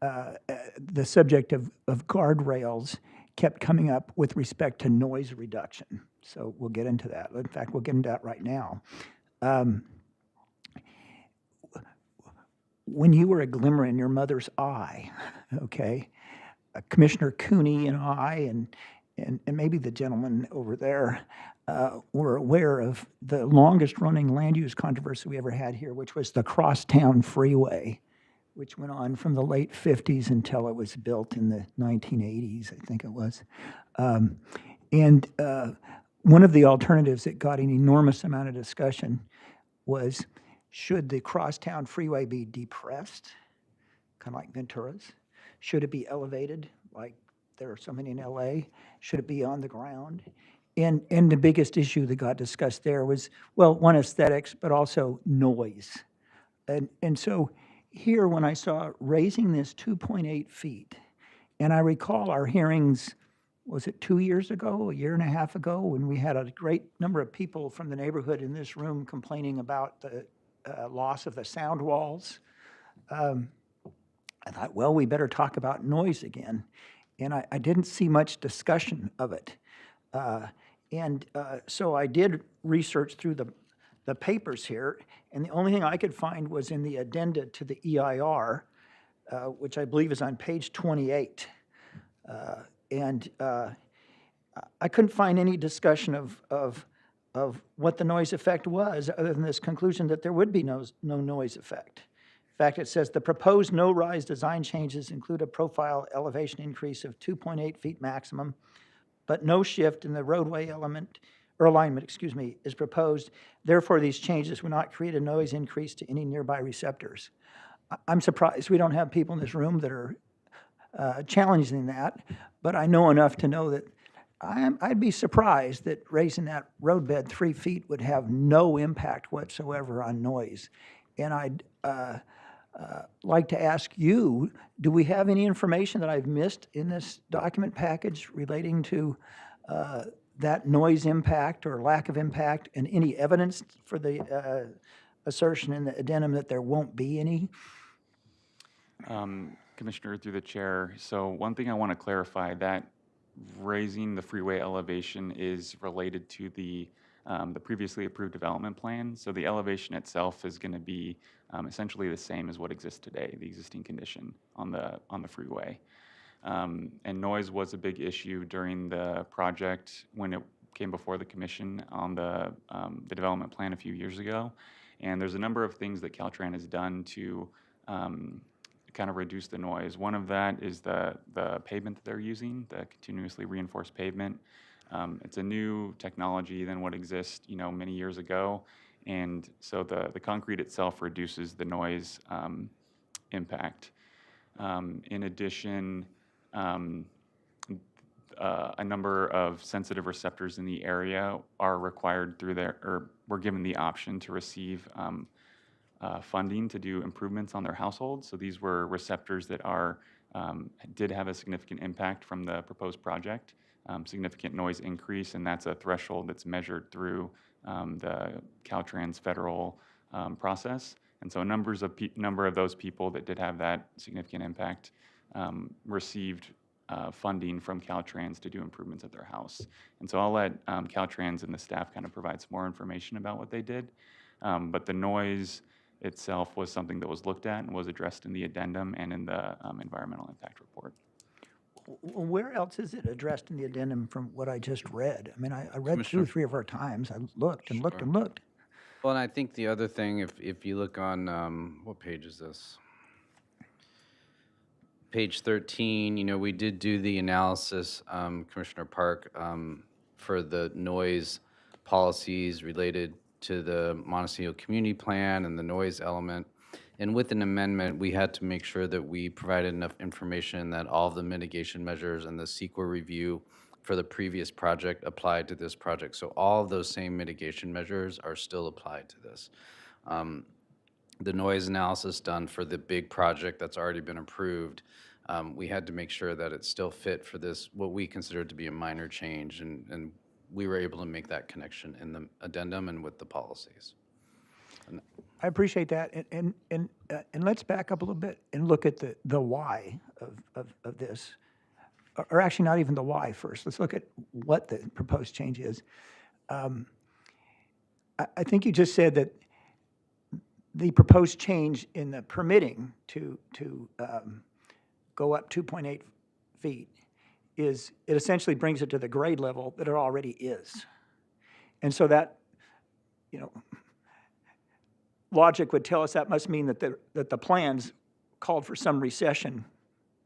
the subject of guardrails kept coming up with respect to noise reduction. So we'll get into that. In fact, we'll get into that right now. When you were a glimmer in your mother's eye, okay, Commissioner Cooney and I and maybe the gentleman over there were aware of the longest running land use controversy we ever had here, which was the Crosstown Freeway, which went on from the late 50s until it was built in the 1980s, I think it was. And one of the alternatives that got an enormous amount of discussion was, should the Crosstown Freeway be depressed, kind of like Ventura's? Should it be elevated, like there are so many in LA? Should it be on the ground? And the biggest issue that got discussed there was, well, one, aesthetics, but also noise. And so here, when I saw raising this 2.8 feet, and I recall our hearings, was it 2 years ago, a year and a half ago, when we had a great number of people from the neighborhood in this room complaining about the loss of the sound walls. I thought, well, we better talk about noise again. And I didn't see much discussion of it. So I did research through the papers here, and the only thing I could find was in the addenda to the EIR, which I believe is on page 28. I couldn't find any discussion of what the noise effect was, other than this conclusion that there would be no noise effect. In fact, it says the proposed no-rise design changes include a profile elevation increase of 2.8 feet maximum, but no shift in the roadway alignment is proposed. Therefore, these changes will not create a noise increase to any nearby receptors. I'm surprised we don't have people in this room that are challenging that, but I know enough to know that I'd be surprised that raising that roadbed 3 feet would have no impact whatsoever on noise. And I'd like to ask you, do we have any information that I've missed in this document package relating to that noise impact or lack of impact, and any evidence for the assertion in the addendum that there won't be any? Commissioner, through the chair, so one thing I want to clarify, that raising the freeway elevation is related to the previously approved development plan. So the elevation itself is going to be essentially the same as what exists today, the existing condition on the freeway. And noise was a big issue during the project when it came before the commission on the development plan a few years ago. And there's a number of things that Caltrans has done to kind of reduce the noise. One of that is the pavement that they're using, the continuously reinforced pavement. It's a new technology than what exists, many years ago. And so the concrete itself reduces the noise impact. In addition, a number of sensitive receptors in the area are required we're given the option to receive funding to do improvements on their households. So these were receptors that did have a significant impact from the proposed project, significant noise increase, and that's a threshold that's measured through the Caltrans federal process. And so number of those people that did have that significant impact received funding from Caltrans to do improvements at their house. And so I'll let Caltrans and the staff kind of provide some more information about what they did. But the noise itself was something that was looked at and was addressed in the addendum and in the environmental impact report. Where else is it addressed in the addendum from what I just read? I mean, I read 2 or 3 of our times. I looked and looked and looked. Well, and I think the other thing, if you look on, what page is this? Page 13, we did do the analysis, Commissioner Park, for the noise policies related to the Montecito Community Plan and the noise element. And with an amendment, we had to make sure that we provided enough information that all of the mitigation measures and the CEQA review for the previous project applied to this project. So all of those same mitigation measures are still applied to this. The noise analysis done for the big project that's already been approved, we had to make sure that it still fit for this, what we considered to be a minor change, and we were able to make that connection in the addendum and with the policies. I appreciate that, and let's back up a little bit and look at the why of this, or actually not even the why first. Let's look at what the proposed change is. I think you just said that the proposed change in the permitting to go up 2.8 feet it essentially brings it to the grade level that it already is. And so that, logic would tell us that must mean that the plans called for some recession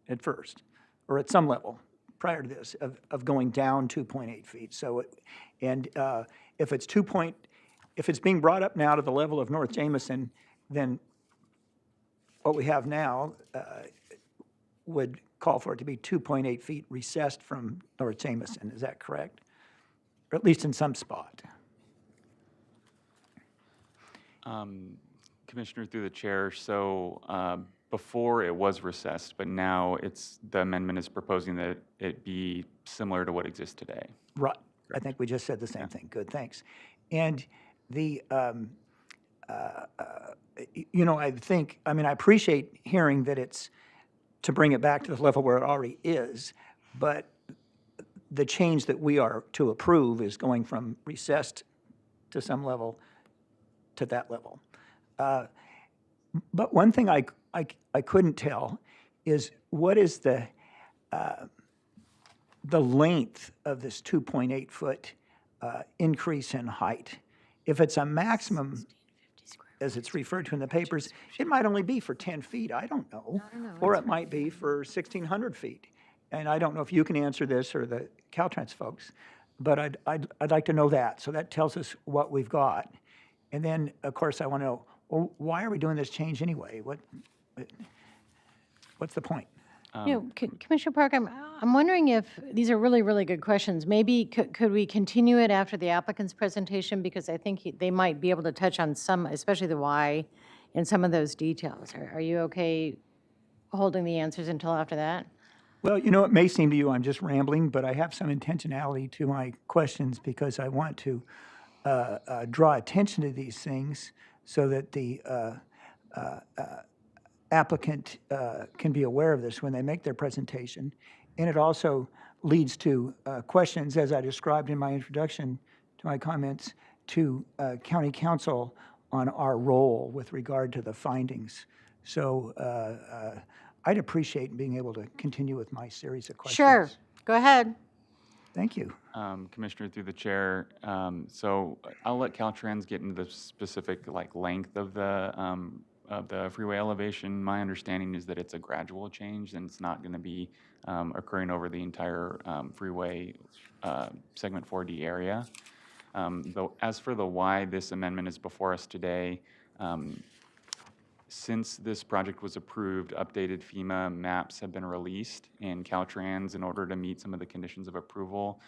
at first, or at some level prior to this, of going down 2.8 feet. So, if it's being brought up now to the level of North Jameson, then what we have now would call for it to be 2.8 feet recessed from North Jameson. Is that correct? Or at least in some spot. Commissioner, through the chair, so before it was recessed, but now the amendment is proposing that it be similar to what exists today. Right. I think we just said the same thing. Good, thanks. And I appreciate hearing that it's to bring it back to the level where it already is, but the change that we are to approve is going from recessed to some level to that level. But one thing I couldn't tell is what is the length of this 2.8 foot increase in height? If it's a maximum, as it's referred to in the papers, it might only be for 10 feet, I don't know. Or it might be for 1,600 feet. And I don't know if you can answer this or the Caltrans folks, but I'd like to know that. So that tells us what we've got. And then, of course, I want to know, well, why are we doing this change anyway? What's the point? Commissioner Park, I'm wondering if, these are really, really good questions. Maybe could we continue it after the applicant's presentation? Because I think they might be able to touch on some, especially the why, and some of those details. Are you okay holding the answers until after that? Well, you know, it may seem to you I'm just rambling, but I have some intentionality to my questions because I want to draw attention to these things so that the applicant can be aware of this when they make their presentation. And it also leads to questions, as I described in my introduction to my comments, to county council on our role with regard to the findings. So I'd appreciate being able to continue with my series of questions. Sure, go ahead. Thank you. Commissioner, through the chair, so I'll let Caltrans get into the specific length of the freeway elevation. My understanding is that it's a gradual change and it's not going to be occurring over the entire freeway segment 4D area. Though, as for the why this amendment is before us today, since this project was approved, updated FEMA maps have been released, and Caltrans, in order to meet some of the conditions of approval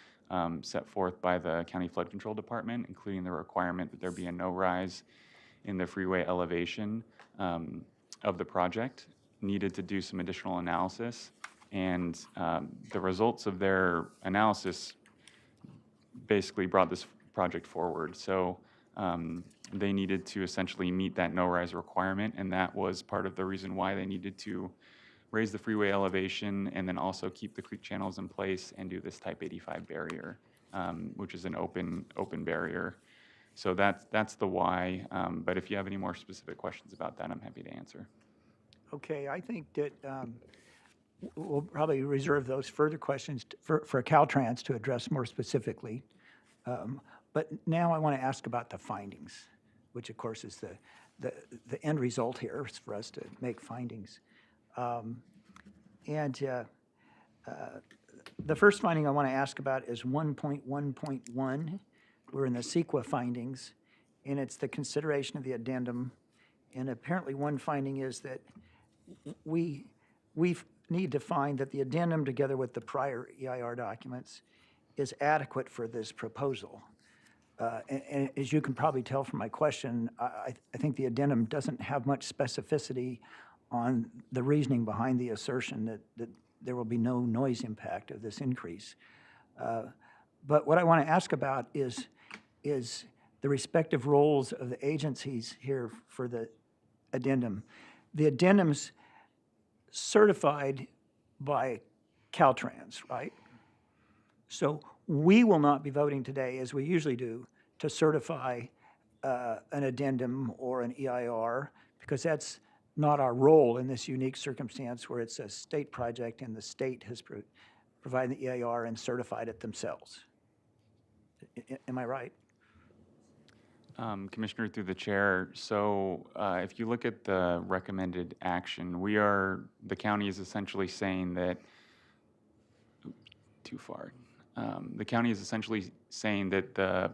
set forth by the County Flood Control Department, including the requirement that there be a no-rise in the freeway elevation of the project, needed to do some additional analysis. And the results of their analysis basically brought this project forward. So they needed to essentially meet that no-rise requirement, and that was part of the reason why they needed to raise the freeway elevation and then also keep the creek channels in place and do this type 85 barrier, which is an open barrier. So that's the why, but if you have any more specific questions about that, I'm happy to answer. Okay, I think that we'll probably reserve those further questions for Caltrans to address more specifically. But now I want to ask about the findings, which of course is the end result here is for us to make findings. The first finding I want to ask about is 1.1.1. We're in the CEQA findings, and it's the consideration of the addendum. And apparently one finding is that we need to find that the addendum, together with the prior EIR documents, is adequate for this proposal. And as you can probably tell from my question, I think the addendum doesn't have much specificity on the reasoning behind the assertion that there will be no noise impact of this increase. But what I want to ask about is the respective roles of the agencies here for the addendum. The addendum's certified by Caltrans, right? So we will not be voting today, as we usually do, to certify an addendum or an EIR, because that's not our role in this unique circumstance where it's a state project and the state has provided the EIR and certified it themselves. Am I right? Commissioner, through the chair, so if you look at the recommended action, the county is essentially saying that, too far. The county is essentially saying that the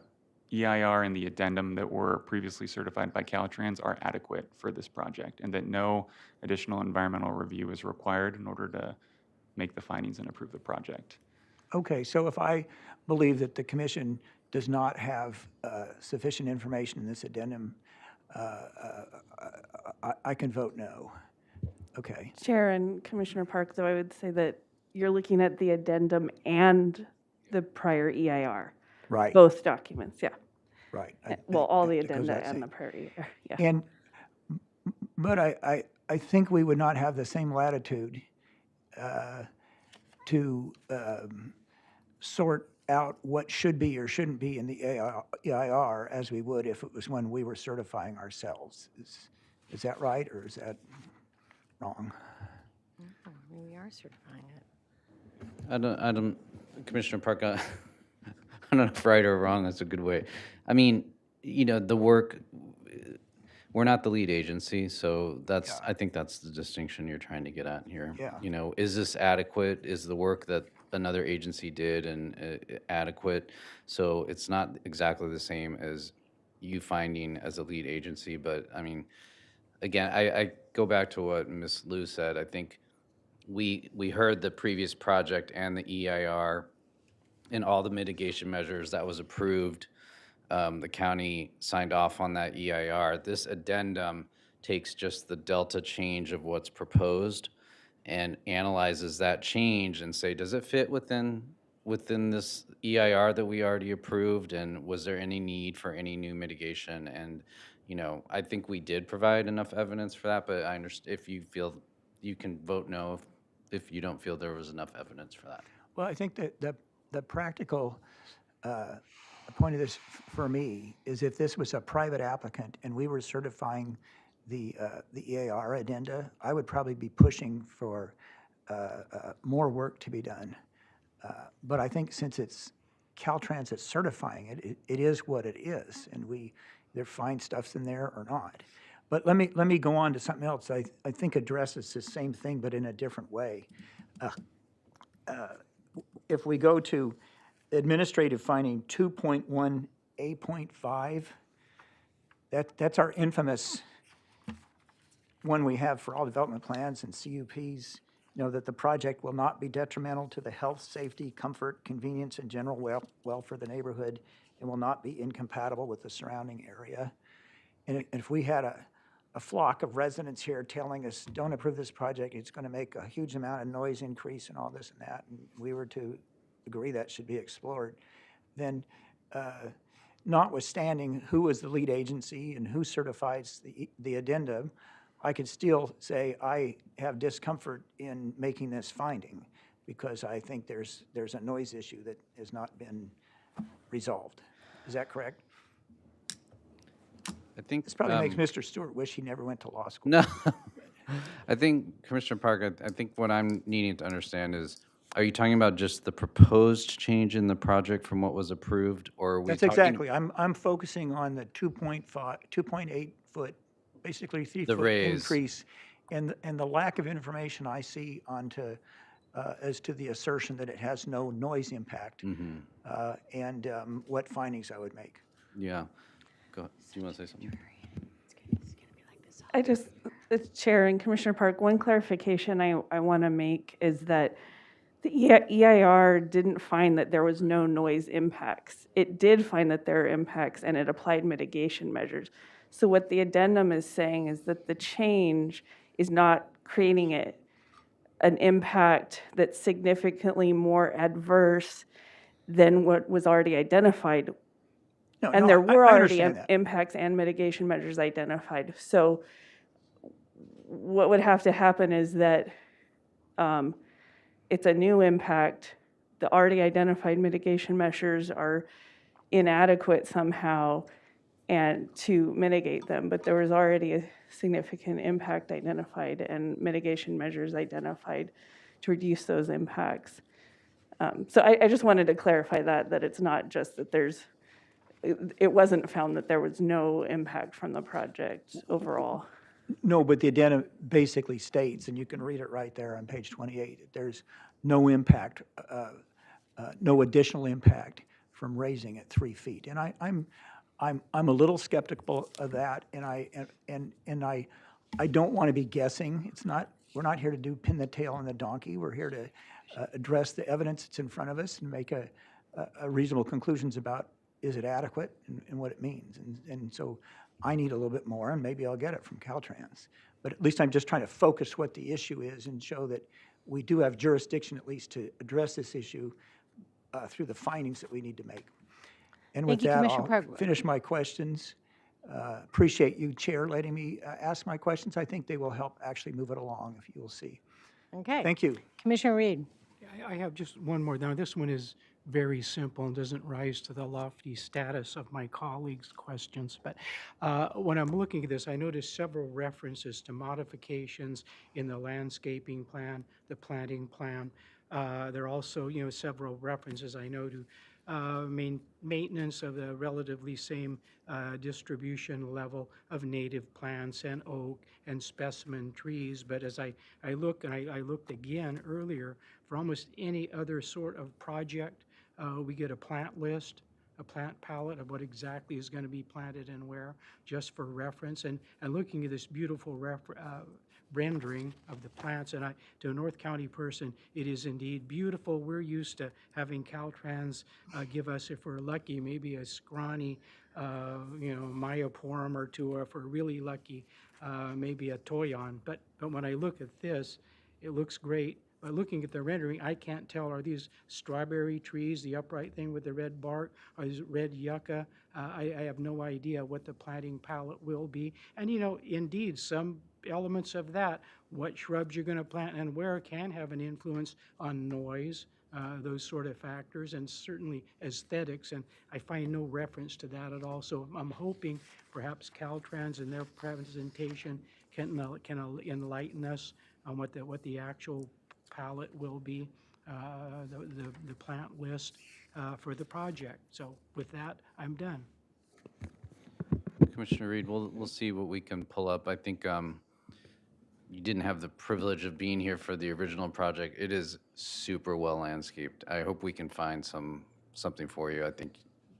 EIR and the addendum that were previously certified by Caltrans are adequate for this project, and that no additional environmental review is required in order to make the findings and approve the project. Okay, so if I believe that the commission does not have sufficient information in this addendum, I can vote no. Okay. Chair and Commissioner Park, though, I would say that you're looking at the addendum and the prior EIR. Right. Both documents, yeah. Right. Well, all the It goes addenda without and the saying. prior EIR, yeah. But I think we would not have the same latitude to sort out what should be or shouldn't be in the EIR as we would if it was when we were certifying ourselves. Is that right, or is that wrong? We are certifying it. I don't, Commissioner Park, I don't know if right or wrong is a good way. I mean, the work, we're not the lead agency, so that's, I think that's the distinction you're trying to get at here. Yeah. Is this adequate? Is the work that another agency did and adequate? So it's not exactly the same as you finding as a lead agency, but I mean, again, I go back to what Ms. Liu said. I think we heard the previous project and the EIR and all the mitigation measures that was approved. The county signed off on that EIR. This addendum takes just the delta change of what's proposed and analyzes that change and say, does it fit within this EIR that we already approved? And was there any need for any new mitigation? And, I think we did provide enough evidence for that, but I understand if you feel, you can vote no if you don't feel there was enough evidence for that. Well, I think that the practical point of this for me is if this was a private applicant and we were certifying the EAR addenda, I would probably be pushing for more work to be done. But I think since it's Caltrans that's certifying it, it is what it is, and we either find stuff's in there or not. But let me go on to something else I think addresses the same thing but in a different way. If we go to administrative finding 2.1A.5, that's our infamous one we have for all development plans and CUPs, that the project will not be detrimental to the health, safety, comfort, convenience, and general welfare of the neighborhood, and will not be incompatible with the surrounding area. And if we had a flock of residents here telling us, don't approve this project, it's going to make a huge amount of noise increase and all this and that, and we were to agree that should be explored, then notwithstanding who was the lead agency and who certifies the addendum, I could still say I have discomfort in making this finding because I think there's a noise issue that has not been resolved. Is that correct? I think This probably makes Mr. Stewart wish he never went to law school. No. I think, Commissioner Park, I think what I'm needing to understand is, are you talking about just the proposed change in the project from what was approved, or are we That's talking? exactly. I'm focusing on the 2.8 foot, basically 3 foot raise. increase, and the lack of information I see as to the assertion that it has no noise impact, and what findings I would make. Yeah. Go ahead. Do you want to say something? I just, Chair and Commissioner Park, one clarification I want to make is that the EIR didn't find that there was no noise impacts. It did find that there are impacts, and it applied mitigation measures. So what the addendum is saying is that the change is not creating an impact that's significantly more adverse than what was already identified. No, And no, there were I already understand that. impacts and mitigation measures identified. So what would have to happen is that it's a new impact. The already identified mitigation measures are inadequate somehow and to mitigate them, but there was already a significant impact identified and mitigation measures identified to reduce those impacts. So I just wanted to clarify that it's not just that it wasn't found that there was no impact from the project overall. No, but the addendum basically states, and you can read it right there on page 28, that there's no impact, no additional impact from raising it 3 feet. And I'm a little skeptical of that, and I don't want to be guessing. We're not here to pin the tail on the donkey. We're here to address the evidence that's in front of us and make a reasonable conclusions about is it adequate and what it means. And so I need a little bit more, and maybe I'll get it from Caltrans. But at least I'm just trying to focus what the issue is and show that we do have jurisdiction at least to address this issue through the findings that we need to make. And with Thank you, that, Commissioner I'll Park. finish my questions. Appreciate you, Chair, letting me ask my questions. I think they will help actually move it along, if you will see. Okay. Thank you. Commissioner Reed. I have just one more. Now, this one is very simple and doesn't rise to the lofty status of my colleagues' questions. But when I'm looking at this, I noticed several references to modifications in the landscaping plan, the planting plan. There are also, several references I know to maintenance of the relatively same distribution level of native plants and oak and specimen trees. But as I look, and I looked again earlier, for almost any other sort of project, we get a plant list, a plant palette of what exactly is going to be planted and where, just for reference. And looking at this beautiful rendering of the plants, and to a North County person, it is indeed beautiful. We're used to having Caltrans give us, if we're lucky, maybe a scrawny, myoporum or two, or if we're really lucky, maybe a toyon. But when I look at this, it looks great. But looking at the rendering, I can't tell, are these strawberry trees, the upright thing with the red bark, or is it red yucca? I have no idea what the planting palette will be. And indeed, some elements of that, what shrubs you're going to plant and where, can have an influence on noise, those sort of factors, and certainly aesthetics. And I find no reference to that at all. So I'm hoping perhaps Caltrans in their presentation can enlighten us on what the actual palette will be, the plant list for the project. So with that, I'm done. Commissioner Reed, we'll see what we can pull up. I think you didn't have the privilege of being here for the original project. It is super well landscaped. I hope we can find something for you. I think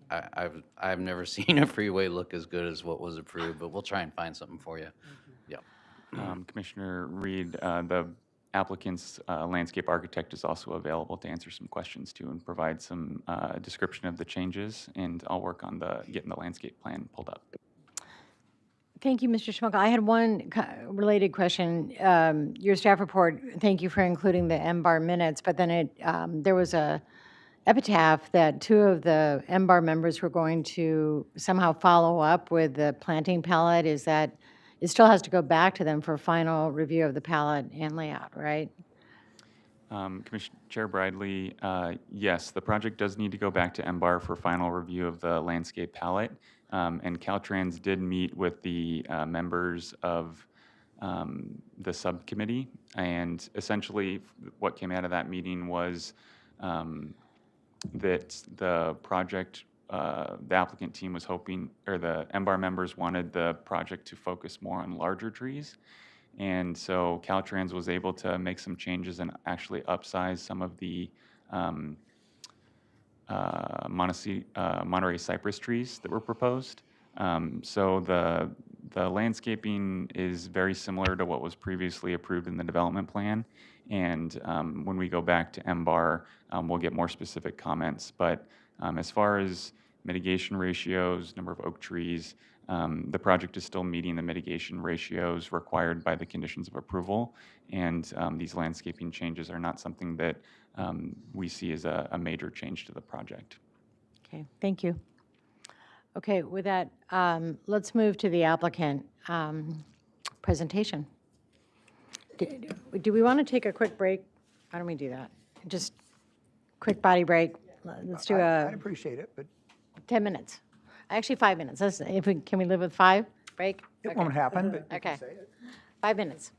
I've never seen a freeway look as good as what was approved, but we'll try and find something for you. Yeah. Commissioner Reed, the applicant's landscape architect is also available to answer some questions too and provide some description of the changes, and I'll work on getting the landscape plan pulled up. Thank you, Mr. Schmuck. I had one related question. Your staff report, thank you for including the MBAR minutes, but then there was a epitaph that 2 of the MBAR members were going to somehow follow up with the planting palette. Is that, it still has to go back to them for final review of the palette and layout, right? Commissioner Chair Bradley, yes, the project does need to go back to MBAR for final review of the landscape palette. And Caltrans did meet with the members of the subcommittee, and essentially what came out of that meeting was that the project, the applicant team was hoping, or the MBAR members wanted the project to focus more on larger trees. And so Caltrans was able to make some changes and actually upsize some of the Monterey cypress trees that were proposed. So the landscaping is very similar to what was previously approved in the development plan. And when we go back to MBAR, we'll get more specific comments. But as far as mitigation ratios, number of oak trees, the project is still meeting the mitigation ratios required by the conditions of approval. And these landscaping changes are not something that we see as a major change to the project. Okay, thank you. Okay, with that, let's move to the applicant presentation. Do we want to take a quick break? Why don't we do that? Just quick body break. Let's do I'd appreciate it, but 10 minutes. Actually, 5 minutes. Can we live with 5? Break? it won't happen, but you Okay. can say it. 5 minutes.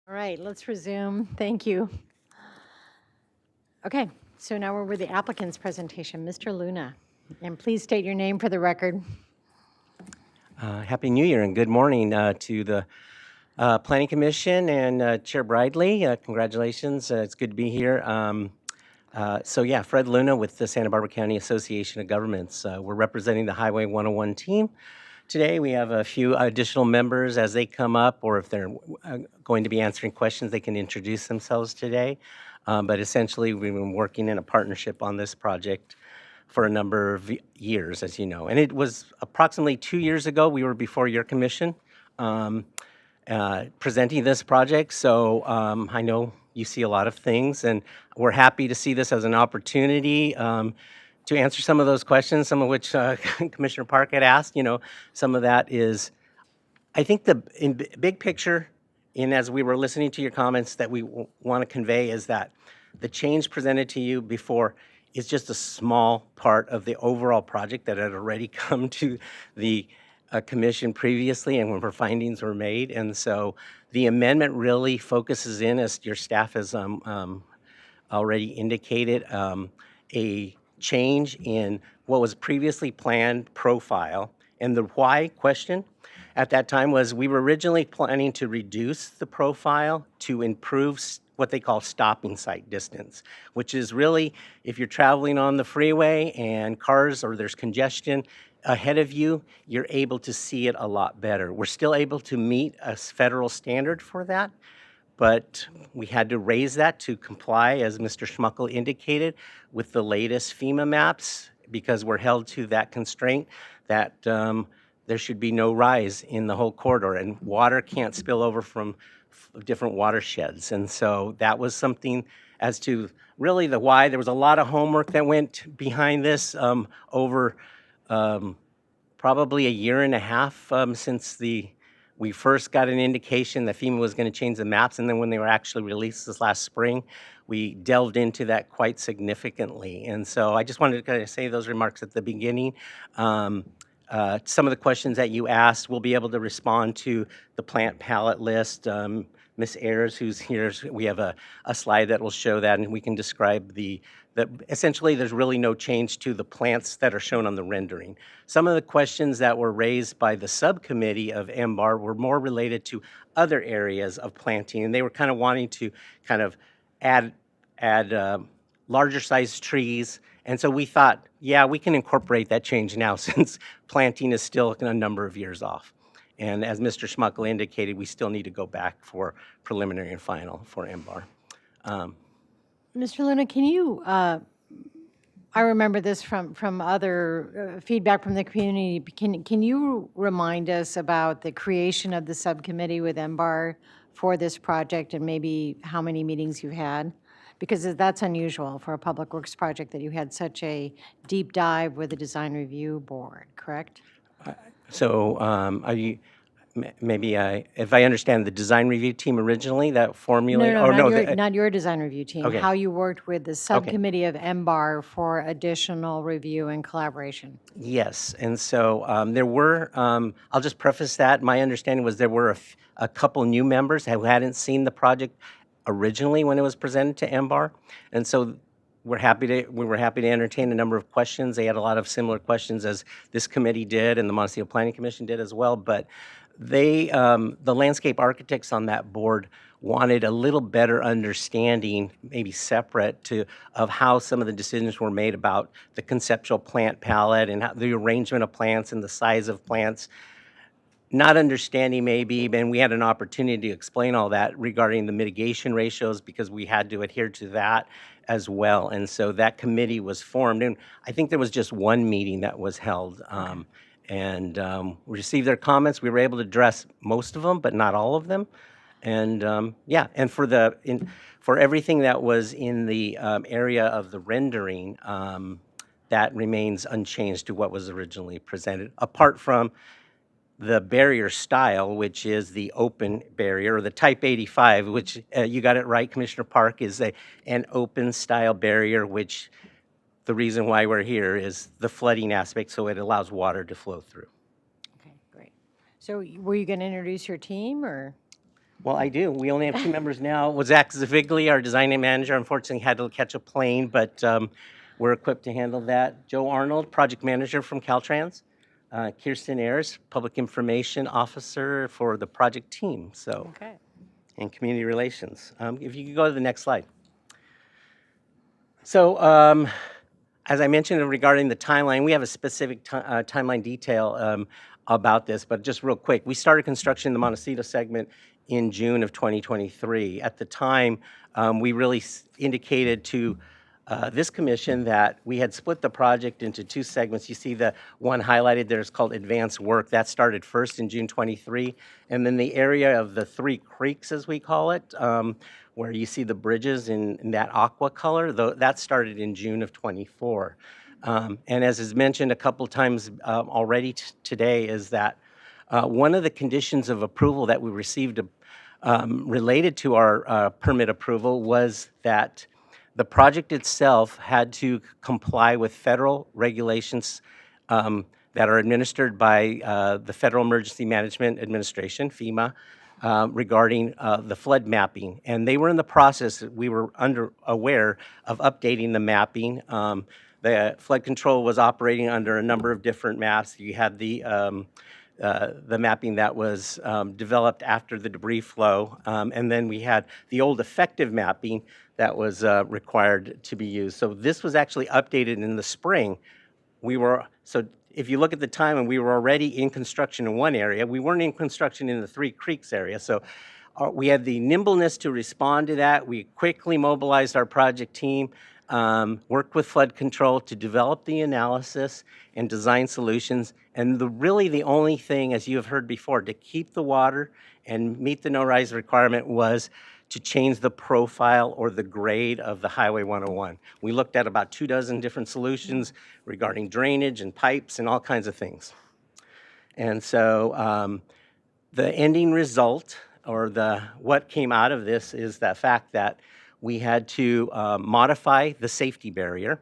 All right, let's resume. Thank you. Okay, so now we're with the applicant's presentation. Mr. Luna, and please state your name for the record. Happy New Year and good morning to the Planning Commission and Chair Bridley. Congratulations. It's good to be here. So yeah, Fred Luna with the Santa Barbara County Association of Governments. We're representing the Highway 101 team. Today we have a few additional members as they come up, or if they're going to be answering questions, they can introduce themselves today. But essentially, we've been working in a partnership on this project for a number of years, as you know. And it was approximately 2 years ago, we were before your commission presenting this project. So I know you see a lot of things, and we're happy to see this as an opportunity to answer some of those questions, some of which Commissioner Park had asked. You know, some of that is, I think in big picture, and as we were listening to your comments, that we want to convey is that the change presented to you before is just a small part of the overall project that had already come to the commission previously and when our findings were made. And so the amendment really focuses in, as your staff has already indicated, a change in what was previously planned profile. And the why question at that time was we were originally planning to reduce the profile to improve what they call stopping sight distance, which is really if you're traveling on the freeway and cars or there's congestion ahead of you, you're able to see it a lot better. We're still able to meet a federal standard for that, but we had to raise that to comply, as Mr. Schmuckel indicated, with the latest FEMA maps, because we're held to that constraint that there should be no rise in the whole corridor, and water can't spill over from different watersheds. And so that was something as to really the why. There was a lot of homework that went behind this over probably a year and a half since we first got an indication that FEMA was going to change the maps, and then when they were actually released this last spring, we delved into that quite significantly. And so I just wanted to kind of say those remarks at the beginning. Some of the questions that you asked, we'll be able to respond to the plant palette list. Ms. Ayers, who's here, we have a slide that will show that, and we can describe that essentially there's really no change to the plants that are shown on the rendering. Some of the questions that were raised by the subcommittee of MBAR were more related to other areas of planting, and they were kind of wanting to kind of add larger sized trees. And so we thought, yeah, we can incorporate that change now since planting is still a number of years off. And as Mr. Schmuckel indicated, we still need to go back for preliminary and final for MBAR. Mr. Luna, can you, I remember this from other feedback from the community. Can you remind us about the creation of the subcommittee with MBAR for this project and maybe how many meetings you've had? Because that's unusual for a public works project that you had such a deep dive with the design review board, correct? So are you, maybe if I understand, the design review team originally that formulated? No, not your design review team. Okay. How you worked with the subcommittee of MBAR for additional review and collaboration. Yes, and so there were, I'll just preface that, my understanding was there were a couple new members who hadn't seen the project originally when it was presented to MBAR, and so we were happy to entertain a number of questions. They had a lot of similar questions as this committee did and the Montecito Planning Commission did as well, but they, the landscape architects on that board wanted a little better understanding, maybe separate of how some of the decisions were made about the conceptual plant palette and how the arrangement of plants and the size of plants. Not understanding maybe, and we had an opportunity to explain all that regarding the mitigation ratios because we had to adhere to that as well. And so that committee was formed, and I think there was just one meeting that was held. And we received their comments. We were able to address most of them, but not all of them. And yeah, and for everything that was in the area of the rendering, that remains unchanged to what was originally presented, apart from the barrier style, which is the open barrier, or the Type 85, which you got it right, Commissioner Park, is an open style barrier, which the reason why we're here is the flooding aspect, so it allows water to flow through. Okay, great. So were you going to introduce your team, or? Well, I do. We only have two members now. Well, Zach Zavigli, our design manager, unfortunately had to catch a plane, but we're equipped to handle that. Joe Arnold, project manager from Caltrans. Kirsten Ayers, public information officer for the project team, so, Okay. and community relations. If you could go to the next slide. So, as I mentioned regarding the timeline, we have a specific timeline detail about this, but just real quick, we started construction in the Montecito segment in June of 2023. At the time, we really indicated to this commission that we had split the project into two segments. You see the one highlighted there is called advanced work. That started first in June 23. And then the area of the three creeks, as we call it, where you see the bridges in that aqua color, that started in June of 24. And as is mentioned a couple times already today is that one of the conditions of approval that we received related to our permit approval was that the project itself had to comply with federal regulations that are administered by the Federal Emergency Management Administration, FEMA, regarding the flood mapping. And they were in the process, we were aware of updating the mapping. The flood control was operating under a number of different maps. You had the mapping that was developed after the debris flow. And then we had the old effective mapping that was required to be used. So this was actually updated in the spring. So if you look at the time, and we were already in construction in one area, we weren't in construction in the Three Creeks area. So we had the nimbleness to respond to that. We quickly mobilized our project team, worked with flood control to develop the analysis and design solutions. And really the only thing, as you have heard before, to keep the water and meet the no-rise requirement was to change the profile or the grade of the Highway 101. We looked at about 24 different solutions regarding drainage and pipes and all kinds of things. And so the ending result, or what came out of this, is the fact that we had to modify the safety barrier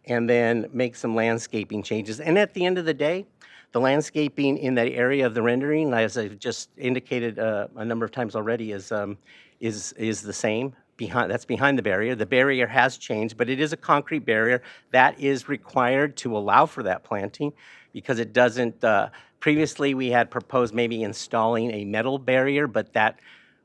and then make some landscaping changes. And at the end of the day, the landscaping in that area of the rendering, as I've just indicated a number of times already, is the same. That's behind the barrier. The barrier has changed, but it is a concrete barrier that is required to allow for that planting because it doesn't. Previously, we had proposed maybe installing a metal barrier, but that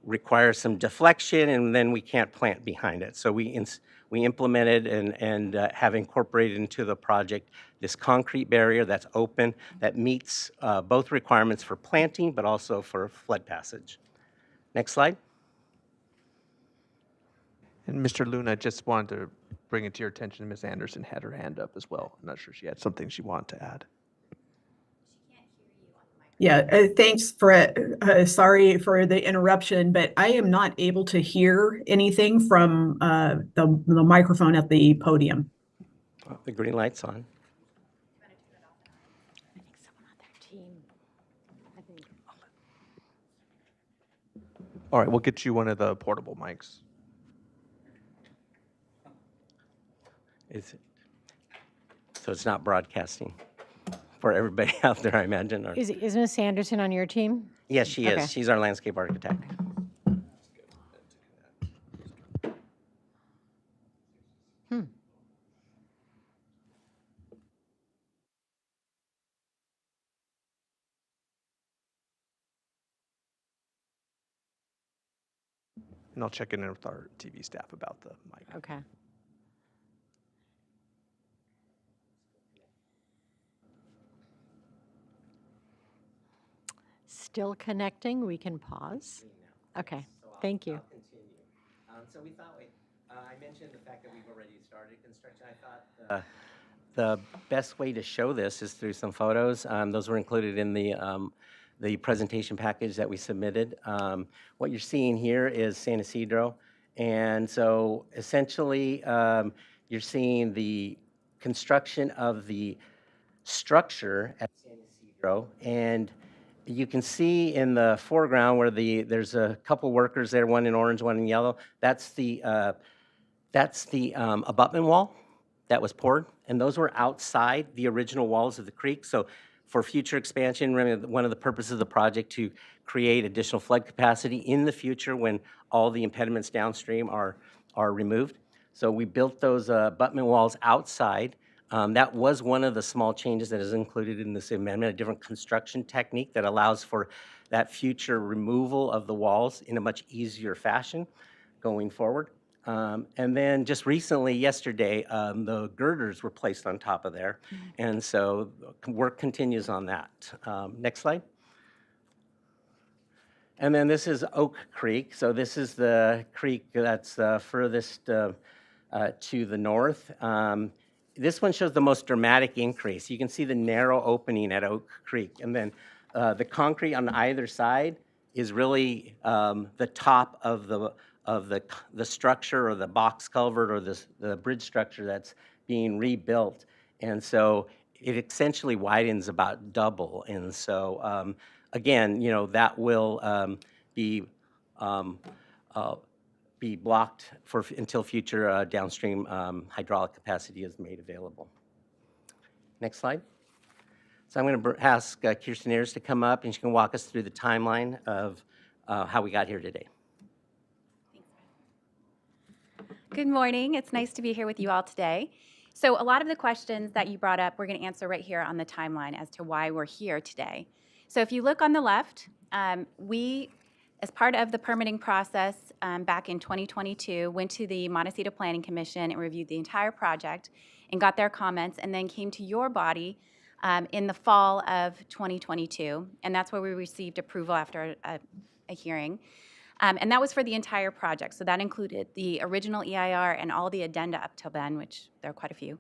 requires some deflection, and then we can't plant behind it. So we implemented and have incorporated into the project this concrete barrier that's open, that meets both requirements for planting, but also for flood passage. Next slide. And Mr. Luna, just wanted to bring it to your attention, Ms. Anderson had her hand up as well. I'm not sure she had something she wanted to add. Yeah, thanks for, sorry for the interruption, but I am not able to hear anything from the microphone at the podium. The green light's on. I think someone on their team. I think. All right, we'll get you one of the portable mics. So it's not broadcasting for everybody out there, I imagine. Or, Is Ms. Anderson on your team? yes, she Okay. is. She's our landscape architect. And I'll check in with our TV staff about the mic. Okay. Still connecting, we can pause. Okay, thank you. I'll continue. So we thought, I mentioned the fact that we've already started construction. I thought the best way to show this is through some photos. Those were included in the presentation package that we submitted. What you're seeing here is San Isidro. And so essentially, you're seeing the construction of the structure at San Isidro. And you can see in the foreground where there's a couple workers there, one in orange, one in yellow. That's the abutment wall that was poured, and those were outside the original walls of the creek. So for future expansion. Remember, one of the purposes of the project to create additional flood capacity in the future when all the impediments downstream are removed. So we built those abutment walls outside. That was one of the small changes that is included in this amendment, a different construction technique that allows for that future removal of the walls in a much easier fashion going forward. And then just recently, yesterday, the girders were placed on top of there. And so work continues on that. Next slide. And then this is Oak Creek. So this is the creek that's furthest to the north. This one shows the most dramatic increase. You can see the narrow opening at Oak Creek. And then the concrete on either side is really the top of the structure or the box culvert or the bridge structure that's being rebuilt. And so it essentially widens about double. And so again, that will be blocked until future downstream hydraulic capacity is made available. Next slide. So I'm going to ask Kirsten Ayers to come up, and she can walk us through the timeline of how we got here today. Good morning. It's nice to be here with you all today. So a lot of the questions that you brought up, we're going to answer right here on the timeline as to why we're here today. So if you look on the left, we, as part of the permitting process back in 2022, went to the Montecito Planning Commission and reviewed the entire project and got their comments, and then came to your body in the fall of 2022, and that's where we received approval after a hearing. And that was for the entire project. So that included the original EIR and all the addenda up till then, which there are quite a few.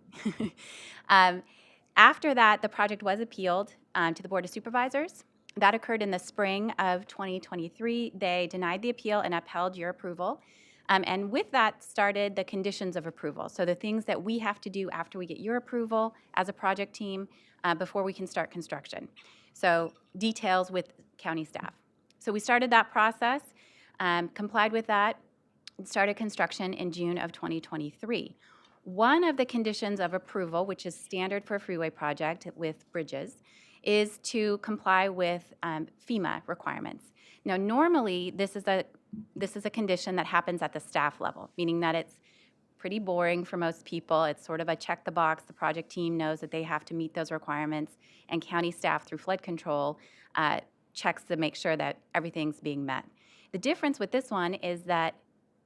After that, the project was appealed to the Board of Supervisors. That occurred in the spring of 2023. They denied the appeal and upheld your approval. And with that started the conditions of approval. So the things that we have to do after we get your approval as a project team before we can start construction. So details with county staff. So we started that process. Complied with that, and started construction in June of 2023. One of the conditions of approval, which is standard for a freeway project with bridges, is to comply with FEMA requirements. Now, normally, this is a condition that happens at the staff level, meaning that it's pretty boring for most people. It's sort of a check the box. The project team knows that they have to meet those requirements, and county staff through flood control checks to make sure that everything's being met. The difference with this one is that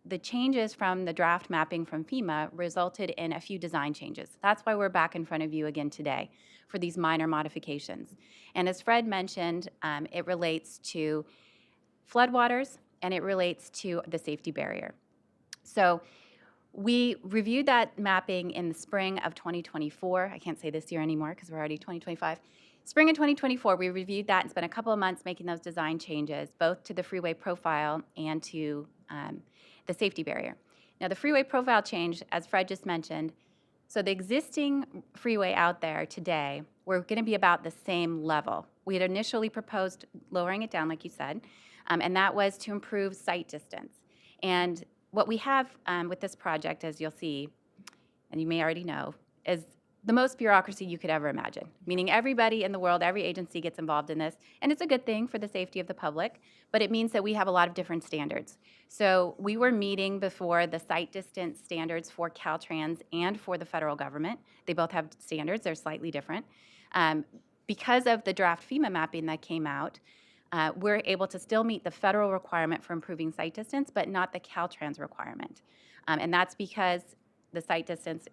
the changes from the draft mapping from FEMA resulted in a few design changes. That's why we're back in front of you again today for these minor modifications. And as Fred mentioned, it relates to floodwaters and it relates to the safety barrier. So we reviewed that mapping in the spring of 2024. I can't say this year anymore because we're already 2025. Spring of 2024, we reviewed that and spent a couple of months making those design changes, both to the freeway profile and to the safety barrier. Now, the freeway profile change, as Fred just mentioned, so the existing freeway out there today, we're going to be about the same level. We had initially proposed lowering it down, like you said, and that was to improve sight distance. And what we have with this project, as you'll see, and you may already know, is the most bureaucracy you could ever imagine, meaning everybody in the world, every agency gets involved in this, and it's a good thing for the safety of the public, but it means that we have a lot of different standards. So we were meeting before the sight distance standards for Caltrans and for the federal government. They both have standards, they're slightly different. Because of the draft FEMA mapping that came out, we're able to still meet the federal requirement for improving sight distance, but not the Caltrans requirement. And that's because the sight distance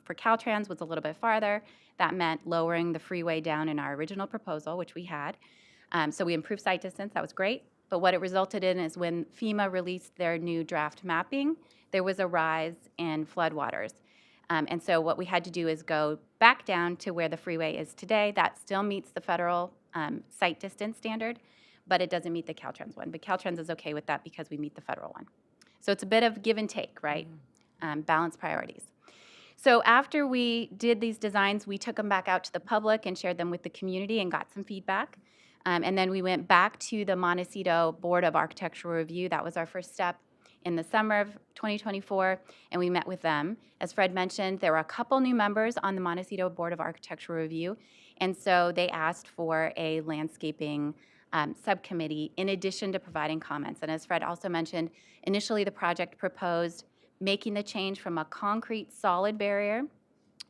for Caltrans was a little bit farther. That meant lowering the freeway down in our original proposal, which we had. So we improved sight distance, that was great. But what it resulted in is when FEMA released their new draft mapping, there was a rise in floodwaters. And so what we had to do is go back down to where the freeway is today. That still meets the federal sight distance standard, but it doesn't meet the Caltrans one. But Caltrans is okay with that because we meet the federal one. So it's a bit of give and take, right? Balanced priorities. So after we did these designs, we took them back out to the public and shared them with the community and got some feedback. And then we went back to the Montecito Board of Architectural Review. That was our first step in the summer of 2024, and we met with them. As Fred mentioned, there were a couple new members on the Montecito Board of Architectural Review, And so they asked for a landscaping subcommittee in addition to providing comments. And as Fred also mentioned, initially the project proposed making the change from a concrete solid barrier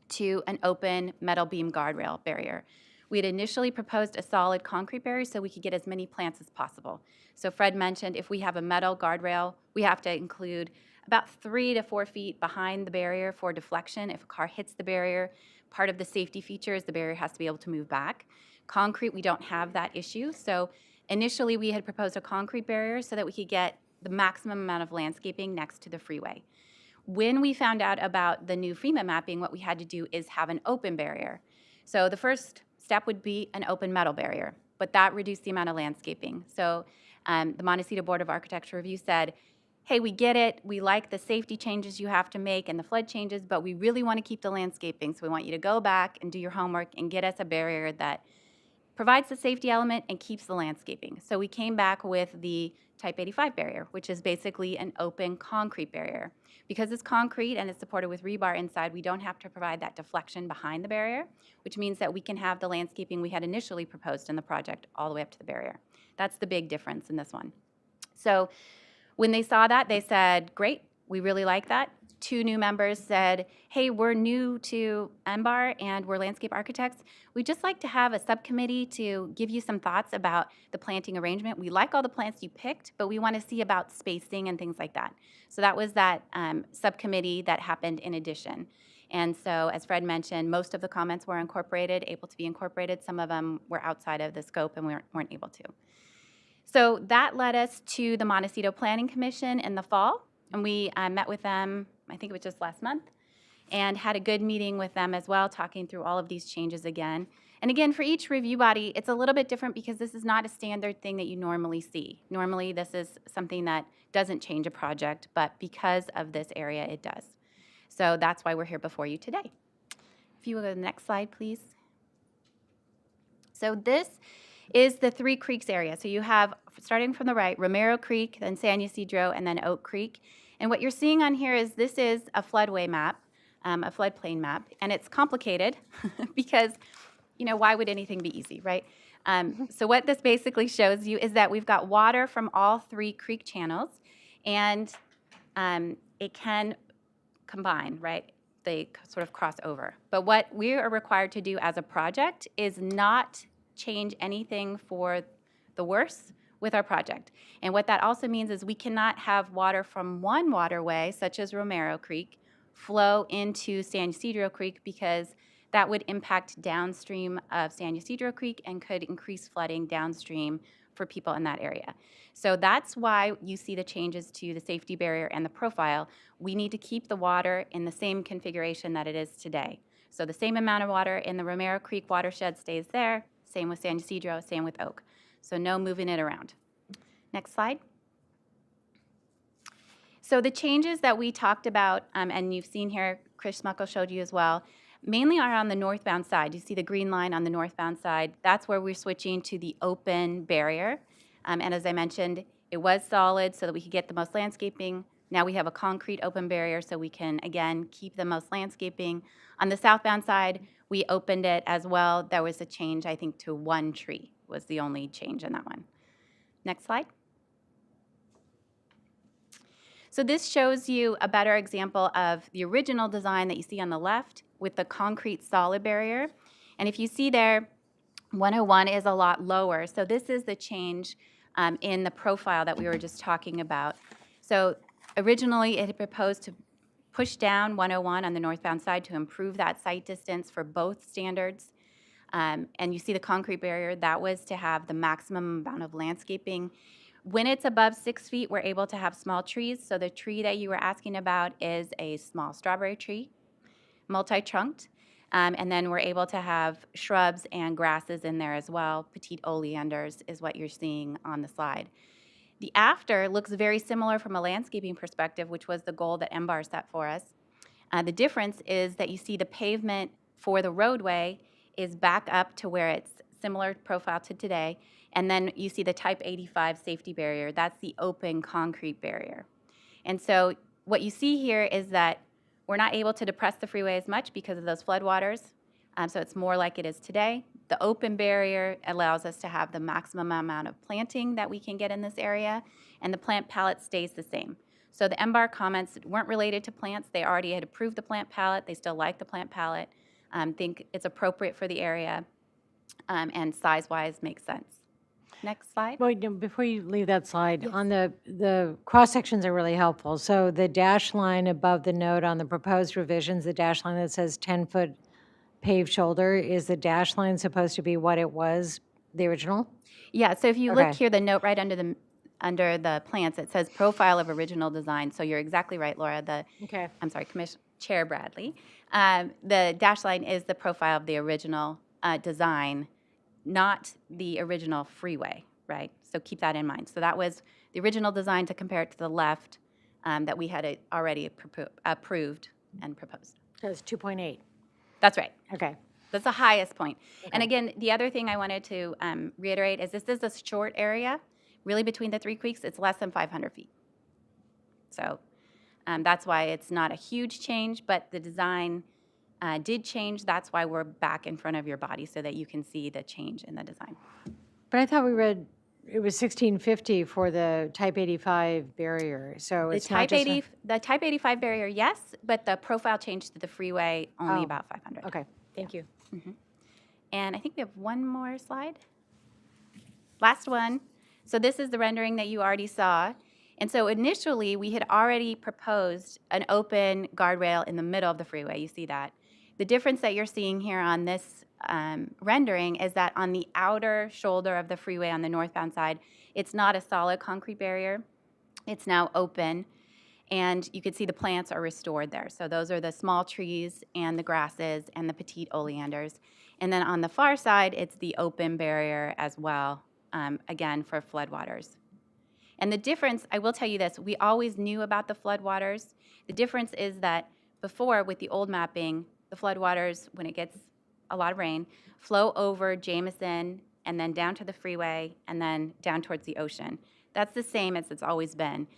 to an open metal beam guardrail barrier. We had initially proposed a solid concrete barrier so we could get as many plants as possible. So Fred mentioned if we have a metal guardrail, we have to include about 3 to 4 feet behind the barrier for deflection. If a car hits the barrier, part of the safety feature is the barrier has to be able to move back. Concrete, we don't have that issue. So initially we had proposed a concrete barrier so that we could get the maximum amount of landscaping next to the freeway. When we found out about the new FEMA mapping, what we had to do is have an open barrier. So the first step would be an open metal barrier, but that reduced the amount of landscaping. So the Montecito Board of Architecture Review said, hey, we get it, we like the safety changes you have to make and the flood changes, but we really want to keep the landscaping, so we want you to go back and do your homework and get us a barrier that provides the safety element and keeps the landscaping. So we came back with the Type 85 barrier, which is basically an open concrete barrier. Because it's concrete and it's supported with rebar inside, we don't have to provide that deflection behind the barrier, which means that we can have the landscaping we had initially proposed in the project all the way up to the barrier. That's the big difference in this one. So when they saw that, they said, great, we really like that. 2 new members said, hey, we're new to MBAR and we're landscape architects. We'd just like to have a subcommittee to give you some thoughts about the planting arrangement. We like all the plants you picked, but we want to see about spacing and things like that. So that was that subcommittee that happened in addition. And so, as Fred mentioned, most of the comments were incorporated, able to be incorporated. Some of them were outside of the scope and we weren't able to. So that led us to the Montecito Planning Commission in the fall. And we met with them, I think it was just last month, and had a good meeting with them as well, talking through all of these changes again. And again, for each review body, it's a little bit different because this is not a standard thing that you normally see. Normally, this is something that doesn't change a project, but because of this area, it does. So that's why we're here before you today. If you will go to the next slide, please. So this is the Three Creeks area. So you have, starting from the right, Romero Creek, then San Ysidro, and then Oak Creek. And what you're seeing on here is this is a floodway map, a floodplain map, and it's complicated because, you know, why would anything be easy, right? So what this basically shows you is that we've got water from all 3 creek channels, and it can combine, right? They sort of cross over. But what we are required to do as a project is not change anything for the worse with our project. And what that also means is we cannot have water from one waterway, such as Romero Creek, flow into San Ysidro Creek because that would impact downstream of San Ysidro Creek and could increase flooding downstream for people in that area. So that's why you see the changes to the safety barrier and the profile. We need to keep the water in the same configuration that it is today. So the same amount of water in the Romero Creek watershed stays there, same with San Ysidro, same with Oak. So no moving it around. Next slide. So the changes that we talked about, and you've seen here, Chris Smuckle showed you as well, mainly are on the northbound side. You see the green line on the northbound side. That's where we're switching to the open barrier. And as I mentioned, it was solid so that we could get the most landscaping. Now we have a concrete open barrier so we can, again, keep the most landscaping. On the southbound side, we opened it as well. There was a change, I think, to 1 tree was the only change in that one. Next slide. So this shows you a better example of the original design that you see on the left with the concrete solid barrier. And if you see there, 101 is a lot lower. So this is the change in the profile that we were just talking about. So originally it had proposed to push down 101 on the northbound side to improve that sight distance for both standards. And you see the concrete barrier, that was to have the maximum amount of landscaping. When it's above 6 feet, we're able to have small trees. So the tree that you were asking about is a small strawberry tree, multi-trunked. And then we're able to have shrubs and grasses in there as well. Petite oleanders is what you're seeing on the slide. The after looks very similar from a landscaping perspective, which was the goal that MBAR set for us. The difference is that you see the pavement for the roadway is back up to where it's similar profile to today. And then you see the Type 85 safety barrier. That's the open concrete barrier. And so what you see here is that we're not able to depress the freeway as much because of those floodwaters. So it's more like it is today. The open barrier allows us to have the maximum amount of planting that we can get in this area, and the plant palette stays the same. So the MBAR comments weren't related to plants. They already had approved the plant palette. They still like the plant palette, think it's appropriate for the area, and size-wise makes sense. Next slide. Well, before you leave that slide, on the cross-sections are really helpful. So the dash line above the note on the proposed revisions, the dash line that says 10-foot paved shoulder, is the dash line supposed to be what it was, the original? Yeah, so if you look Okay. here, the note right under the plants, it says profile of original design. So you're exactly right, Laura. Okay. I'm sorry, Chair Bradley. The dash line is the profile of the original design, not the original freeway, right? So keep that in mind. So that was the original design to compare it to the left that we had already approved and proposed. So it's 2.8. That's right. Okay. That's the highest point. And again, the other thing I wanted to reiterate is this is a short area. Really, between the three creeks, it's less than 500 feet. So that's why it's not a huge change, but the design did change. That's why we're back in front of your body so that you can see the change in the design. But I thought we read it was 1650 for the Type 85 barrier. So The it's not Type just 80, the Type 85 barrier, yes, but the profile changed to the freeway only Oh. about 500. Okay. Thank you. And I think we have one more slide. Last one. So this is the rendering that you already saw. And so initially, we had already proposed an open guardrail in the middle of the freeway. You see that. The difference that you're seeing here on this rendering is that on the outer shoulder of the freeway on the northbound side, it's not a solid concrete barrier. It's now open. And you can see the plants are restored there. So those are the small trees and the grasses and the petite oleanders. And then on the far side, it's the open barrier as well, again, for floodwaters. And the difference, I will tell you this, we always knew about the floodwaters. The difference is that before, with the old mapping, the floodwaters, when it gets a lot of rain, flow over Jameson and then down to the freeway and then down towards the ocean. That's the same as it's always been.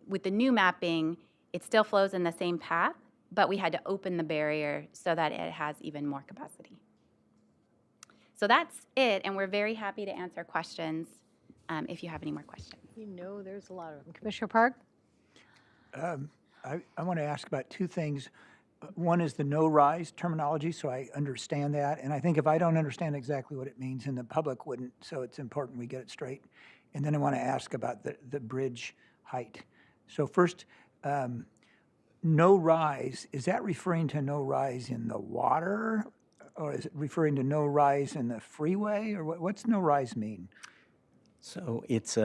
With the new mapping, it still flows in the same path, but we had to open the barrier so that it has even more capacity. So that's it, and we're very happy to answer questions if you have any more questions. You know there's a lot of them. Commissioner Park? I want to ask about two things. One is the no-rise terminology, so I understand that. And I think if I don't understand exactly what it means, and the public wouldn't, so it's important we get it straight. And then I want to ask about the bridge height. So first, no rise, is that referring to no rise in the water? Or is it referring to no rise in the freeway? Or what's no rise mean? So it's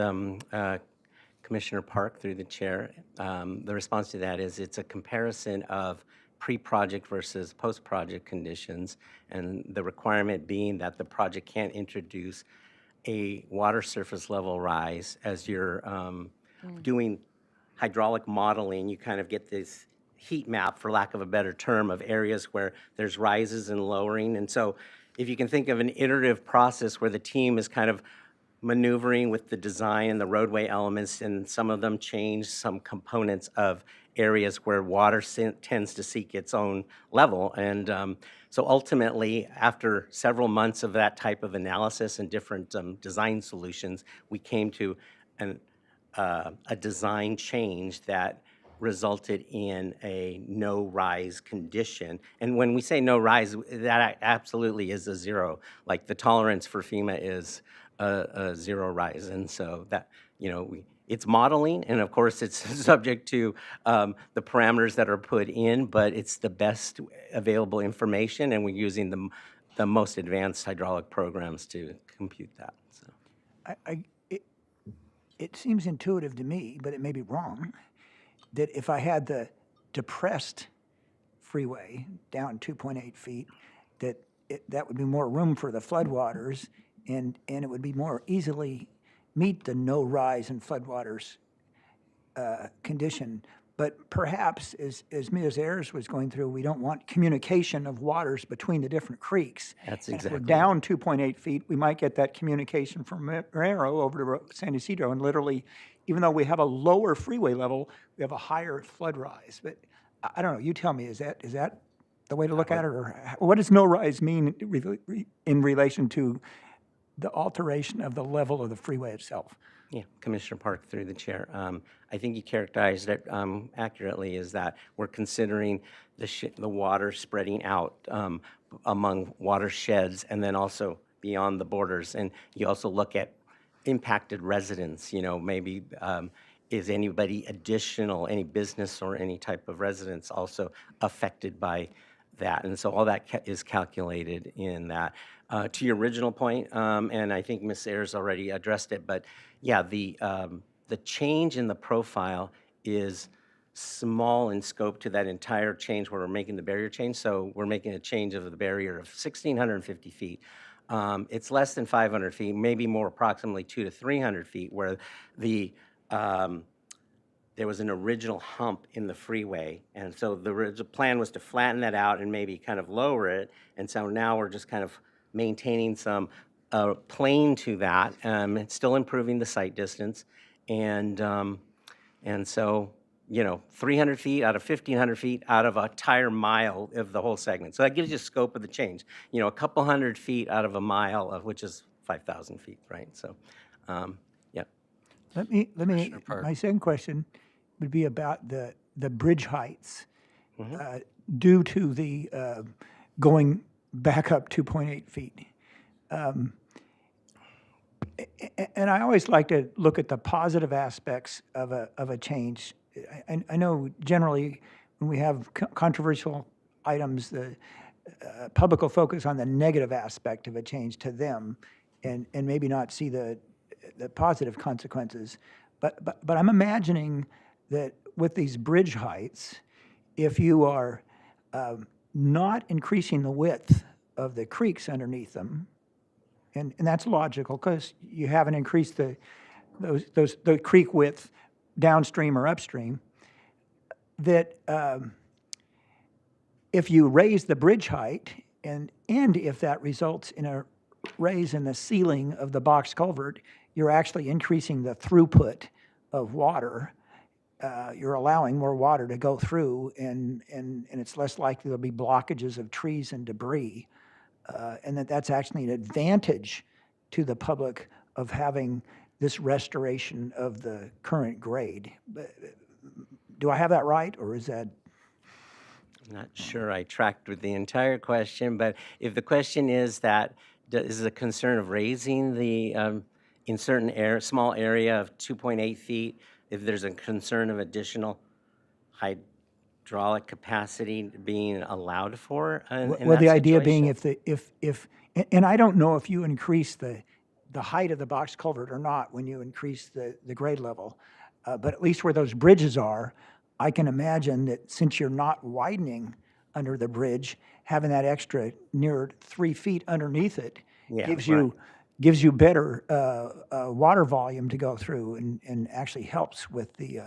Commissioner Park through the chair. The response to that is it's a comparison of pre-project versus post-project conditions, and the requirement being that the project can't introduce a water surface level rise. As you're doing hydraulic modeling, you kind of get this heat map, for lack of a better term, of areas where there's rises and lowering. And so if you can think of an iterative process where the team is kind of maneuvering with the design and the roadway elements, and some of them change some components of areas where water tends to seek its own level. And so ultimately, after several months of that type of analysis and different design solutions, we came to a design change that resulted in a no-rise condition. And when we say no rise, that absolutely is a zero. Like the tolerance for FEMA is a zero rise. And so that, it's modeling, and of course it's subject to the parameters that are put in, but it's the best available information, and we're using the most advanced hydraulic programs to compute that. So. It seems intuitive to me, but it may be wrong, that if I had the depressed freeway down 2.8 feet, that would be more room for the floodwaters, and it would be more easily meet the no rise in floodwaters condition. But perhaps, as Ms. Ayers was going through, we don't want communication of waters between the different creeks. That's And exactly if we're down 2.8 feet, we might get that communication from Marrero over to San Ysidro, and literally, even though we have a lower freeway level, we have a higher flood rise. But I don't know, you tell me, is that the way to look at it? Or what does no rise mean in relation to the alteration of the level of the freeway itself? Yeah, Commissioner Park, through the chair. I think you characterized it accurately, is that we're considering the water spreading out among watersheds and then also beyond the borders. And you also look at impacted residents, maybe is anybody additional, any business or any type of residents also affected by that? And so all that is calculated in that. To your original point, and I think Ms. Ayers already addressed it, but yeah, the change in the profile is small in scope to that entire change where we're making the barrier change. So we're making a change of the barrier of 1,650 feet. It's less than 500 feet, maybe more, approximately 200 to 300 feet, where there was an original hump in the freeway. And so the original plan was to flatten that out and maybe kind of lower it. And so now we're just kind of maintaining some plane to that. It's still improving the sight distance. And so, 300 feet out of 1,500 feet out of a tire mile of the whole segment. So that gives you scope of the change. A couple hundred feet out of a mile, of which is 5,000 feet, right? So, yeah. Let me. Commissioner Park. My second question would be about the bridge heights due to the going back up 2.8 feet. And I always like to look at the positive aspects of a change. I know generally when we have controversial items, the public will focus on the negative aspect of a change to them, and maybe not see the positive consequences. But I'm imagining that with these bridge heights, if you are not increasing the width of the creeks underneath them, and that's logical because you haven't increased the creek width downstream or upstream, that if you raise the bridge height and if that results in a raise in the ceiling of the box culvert, you're actually increasing the throughput of water. You're allowing more water to go through, and it's less likely there'll be blockages of trees and debris. And that's actually an advantage to the public of having this restoration of the current grade. Do I have that right, or is that? I'm not sure I tracked with the entire question, but if the question is that, is the concern of raising the, in certain small area of 2.8 feet, if there's a concern of additional hydraulic capacity being allowed for in Well, that the idea being situation? and I don't know if you increase the height of the box culvert or not when you increase the grade level, but at least where those bridges are, I can imagine that since you're not widening under the bridge, having that extra near 3 feet underneath it gives you better water volume to go through and actually helps with the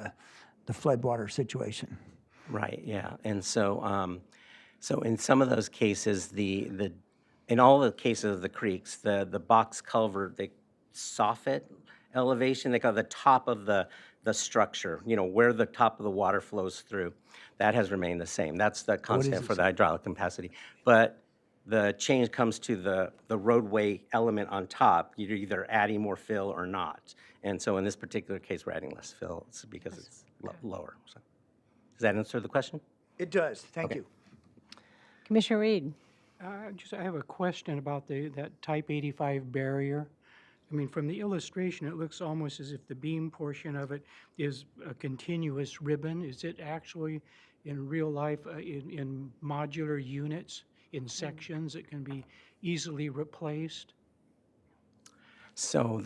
floodwater situation. Right, yeah. And so, so in some of those cases, in all the cases of the creeks, the box culvert, the soffit elevation, they call it the top of the structure, where the top of the water flows through, that has remained the same. That's the constant for the hydraulic capacity. But the change comes to the roadway element on top. You're either adding more fill or not. And so in this particular case, we're adding less fill because it's lower. So, does that answer the question? It does. Thank you. Commissioner Reed. I have a question about that Type 85 barrier. I mean, from the illustration, it looks almost as if the beam portion of it is a continuous ribbon. Is it actually, in real life, in modular units, in sections that can be easily replaced? So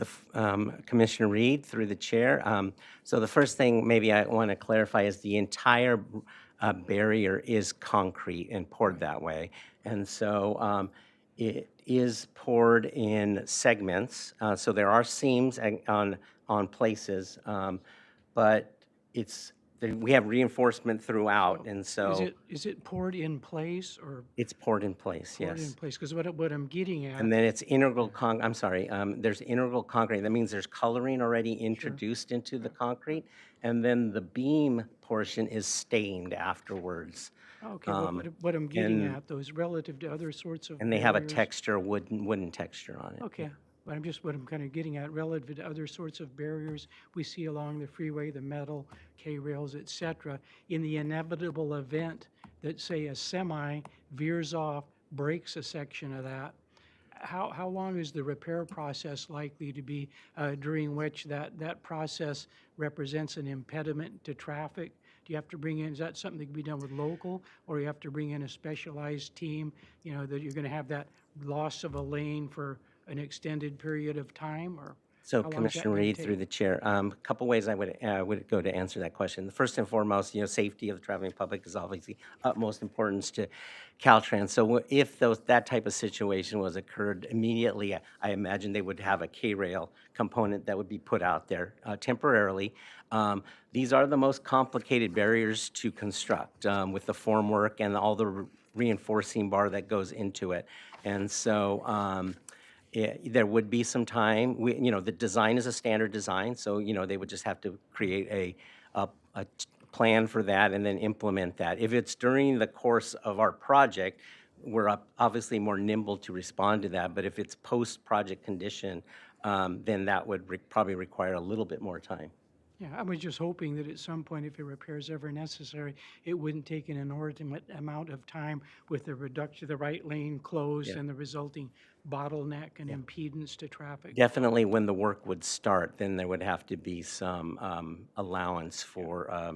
Commissioner Reed, through the chair. So the first thing maybe I want to clarify is the entire barrier is concrete and poured that way. And so it is poured in segments. So there are seams on places, but we have reinforcement throughout, and so. Is it poured in place or? It's poured in place, yes. Poured in place, because what I'm getting at. And then it's integral there's integral concrete. That means there's coloring already introduced into the concrete, and then the beam portion is stained afterwards. Okay, what I'm getting and- at, those relative to other sorts of And they have a barriers- texture, wooden texture on it. Okay, but what I'm kind of getting at, relative to other sorts of barriers we see along the freeway, the metal, K-rails, et cetera, in the inevitable event that, say, a semi veers off, breaks a section of that, how long is the repair process likely to be, during which that process represents an impediment to traffic? Do you have to bring in, is that something that can be done with local, or you have to bring in a specialized team, that you're going to have that loss of a lane for an extended period of time, or? So how long is that Commissioner gonna Reed, take? through the chair, a couple ways I would go to answer that question. First and foremost, safety of the traveling public is obviously utmost importance to Caltrans. So if that type of situation was occurred immediately, I imagine they would have a K-rail component that would be put out there temporarily. These are the most complicated barriers to construct with the formwork and all the reinforcing bar that goes into it. And so, there would be some time. The design is a standard design, so, they would just have to create a plan for that and then implement that. If it's during the course of our project, we're obviously more nimble to respond to that, but if it's post-project condition, then that would probably require a little bit more time. Yeah, I was just hoping that at some point, if a repair is ever necessary, it wouldn't take an inordinate amount of time with the reduction, the right lane closed Yeah. and the resulting bottleneck and impedance to traffic. Definitely when the work would start, then there would have to be some allowance for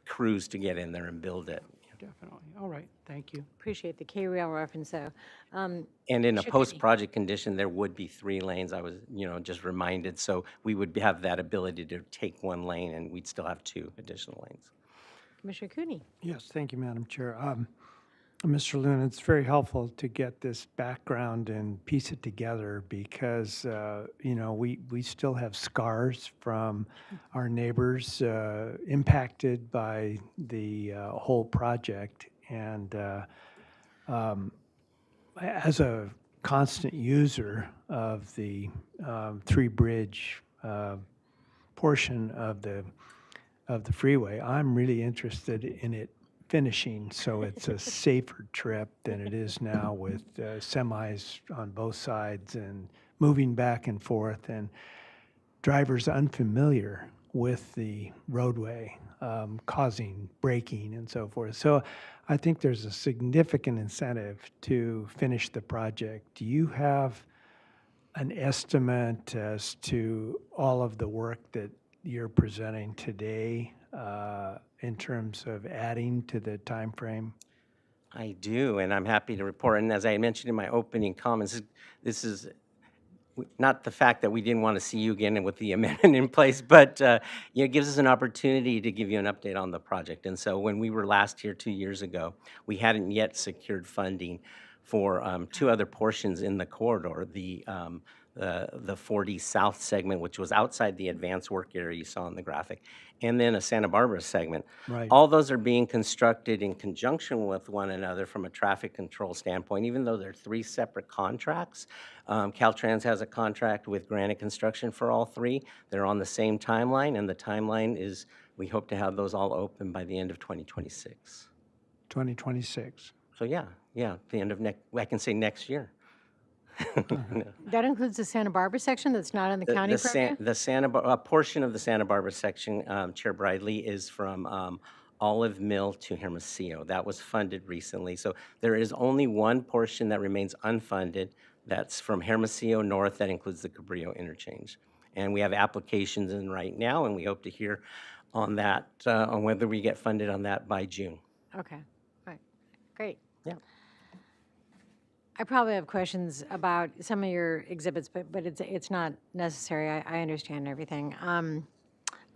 crews to get in there and build it. Definitely. All right, thank you. Appreciate the K-rail reference, though. And in a Commissioner Kennedy. post-project condition, there would be 3 lanes, I was, just reminded. So we would have that ability to take 1 lane, and we'd still have 2 additional lanes. Commissioner Cooney. Yes, thank you, Madam Chair. Mr. Luna, it's very helpful to get this background and piece it together because, we still have scars from our neighbors impacted by the whole project. And as a constant user of the Three Bridge portion of the freeway, I'm really interested in it finishing so it's a safer trip than it is now with semis on both sides and moving back and forth and drivers unfamiliar with the roadway causing braking and so forth. So I think there's a significant incentive to finish the project. Do you have an estimate as to all of the work that you're presenting today in terms of adding to the time frame? I do, and I'm happy to report. And as I mentioned in my opening comments, this is not the fact that we didn't want to see you again with the amendment in place, but it gives us an opportunity to give you an update on the project. And so when we were last here 2 years ago, we hadn't yet secured funding for 2 other portions in the corridor, the 40 South segment, which was outside the advanced work area you saw in the graphic, and then a Santa Barbara segment. Right. All those are being constructed in conjunction with one another from a traffic control standpoint, even though they're 3 separate contracts. Caltrans has a contract with Granite Construction for all 3. They're on the same timeline, and the timeline is we hope to have those all open by the end of 2026. 2026. So yeah, the end of I can say next year. That includes the Santa Barbara section that's not in the county purview? A portion of the Santa Barbara section, Chair Bridley, is from Olive Mill to Hermosillo. That was funded recently. So there is only one portion that remains unfunded. That's from Hermosillo North. That includes the Cabrillo interchange. And we have applications in right now, and we hope to hear on that, on whether we get funded on that by June. Okay, right, great. Yeah. I probably have questions about some of your exhibits, but it's not necessary. I understand everything.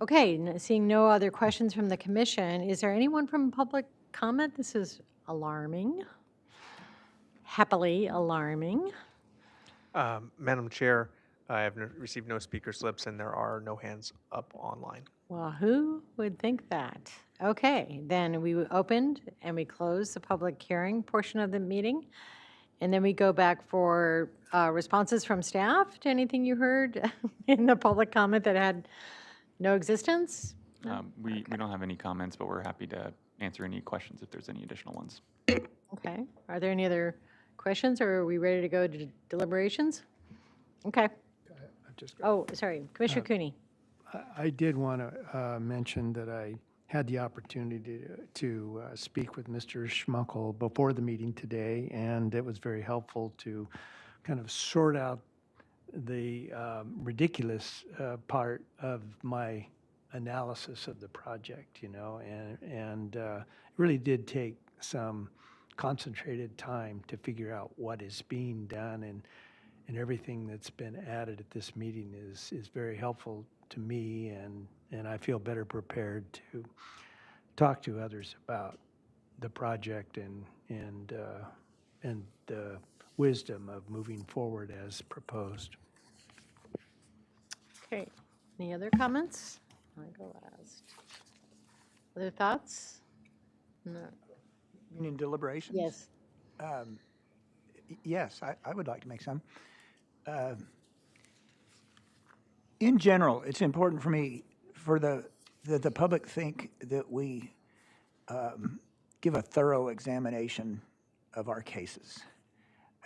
Okay, seeing no other questions from the commission, is there anyone from public comment? This is alarming, happily alarming. Madam Chair, I have received no speaker slips, and there are no hands up online. Well, who would think that? Okay, then we opened and we closed the public hearing portion of the meeting. And then we go back for responses from staff to anything you heard in the public comment that had no existence? We don't have any comments, but we're happy to answer any questions if there's any additional ones. Okay. Are there any other questions, or are we ready to go to deliberations? Okay. Oh, sorry, Commissioner Cooney. I did want to mention that I had the opportunity to speak with Mr. Schmuckel before the meeting today, and it was very helpful to kind of sort out the ridiculous part of my analysis of the project, you know, and it really did take some concentrated time to figure out what is being done, and everything that's been added at this meeting is very helpful to me, and I feel better prepared to talk to others about the project and the wisdom of moving forward as proposed. Okay. Any other comments? I'll go last. Other thoughts? No. Union deliberations? Yes. Yes, I would like to make some. In general, it's important for me that the public think that we give a thorough examination of our cases.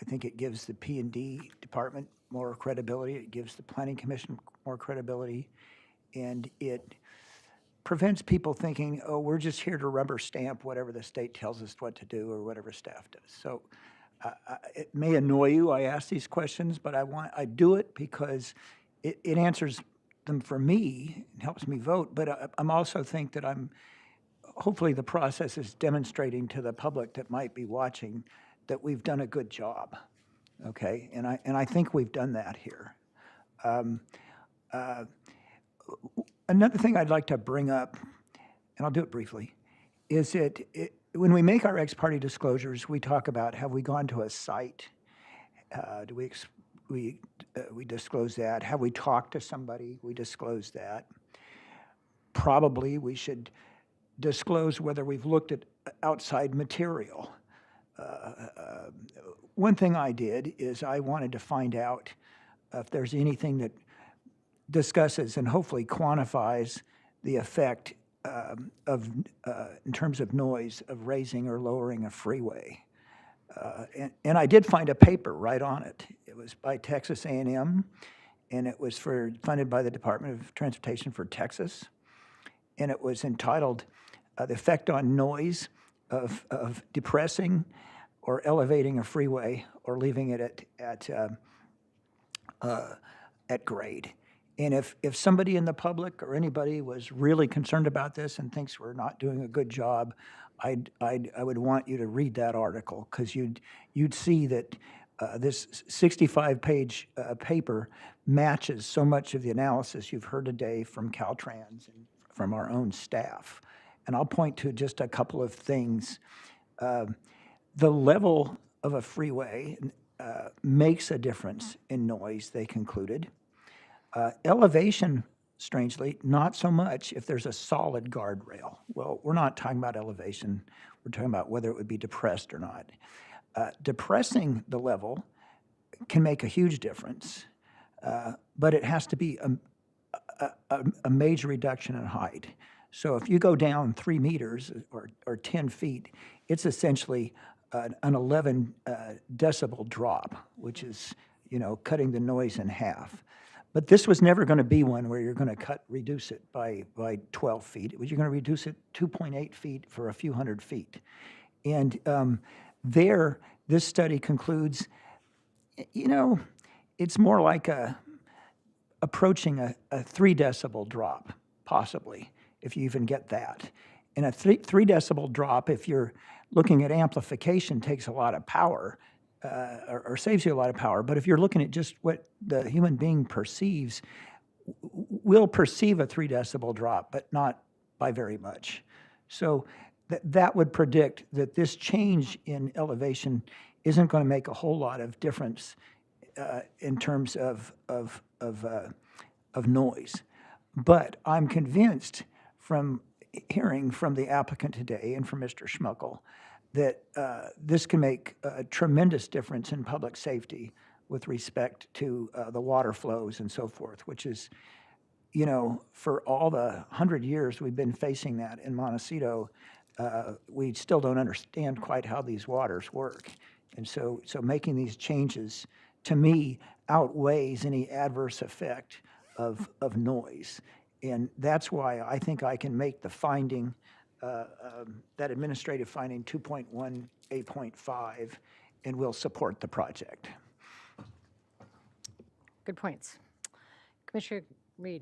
I think it gives the P&D department more credibility. It gives the Planning Commission more credibility, and it prevents people thinking, oh, we're just here to rubber stamp whatever the state tells us what to do or whatever staff does. So it may annoy you, I ask these questions, but I do it because it answers them for me, it helps me vote, but I'm also think that hopefully the process is demonstrating to the public that might be watching that we've done a good job, okay? And I think we've done that here. Another thing I'd like to bring up, and I'll do it briefly, is that when we make our ex-parte disclosures, we talk about, have we gone to a site? Do we disclose that? Have we talked to somebody? We disclose that. Probably we should disclose whether we've looked at outside material. One thing I did is I wanted to find out if there's anything that discusses and hopefully quantifies the effect in terms of noise of raising or lowering a freeway. And I did find a paper right on it. It was by Texas A&M, and it was funded by the Department of Transportation for Texas, and it was entitled "The Effect on Noise of Depressing or Elevating a Freeway or Leaving it at grade." And if somebody in the public or anybody was really concerned about this and thinks we're not doing a good job, I would want you to read that article, because you'd see that this 65-page paper matches so much of the analysis you've heard today from Caltrans and from our own staff. And I'll point to just a couple of things. The level of a freeway makes a difference in noise, they concluded. Elevation, strangely, not so much if there's a solid guardrail. Well, we're not talking about elevation. We're talking about whether it would be depressed or not. Depressing the level can make a huge difference, but it has to be a major reduction in height. So if you go down 3 meters or 10 feet, it's essentially an 11 decibel drop, which is, cutting the noise in half. But this was never going to be one where you're going to reduce it by 12 feet. You're going to reduce it 2.8 feet for a few hundred feet. And this study concludes, it's more like approaching a 3 decibel drop, possibly, if you even get that. And a 3 decibel drop, if you're looking at amplification, takes a lot of power. Or saves you a lot of power. But if you're looking at just what the human being perceives, we'll perceive a 3 decibel drop, but not by very much. So that would predict that this change in elevation isn't going to make a whole lot of difference in terms of noise. But I'm convinced from hearing from the applicant today and from Mr. Schmuckel that this can make a tremendous difference in public safety with respect to the water flows and so forth, which is, for all the 100 years we've been facing that in Montecito, we still don't understand quite how these waters work. And so making these changes, to me, outweighs any adverse effect of noise. And that's why I think I can make the finding, that administrative finding 2.1A.5, and will support the project. Good points. Commissioner Reed.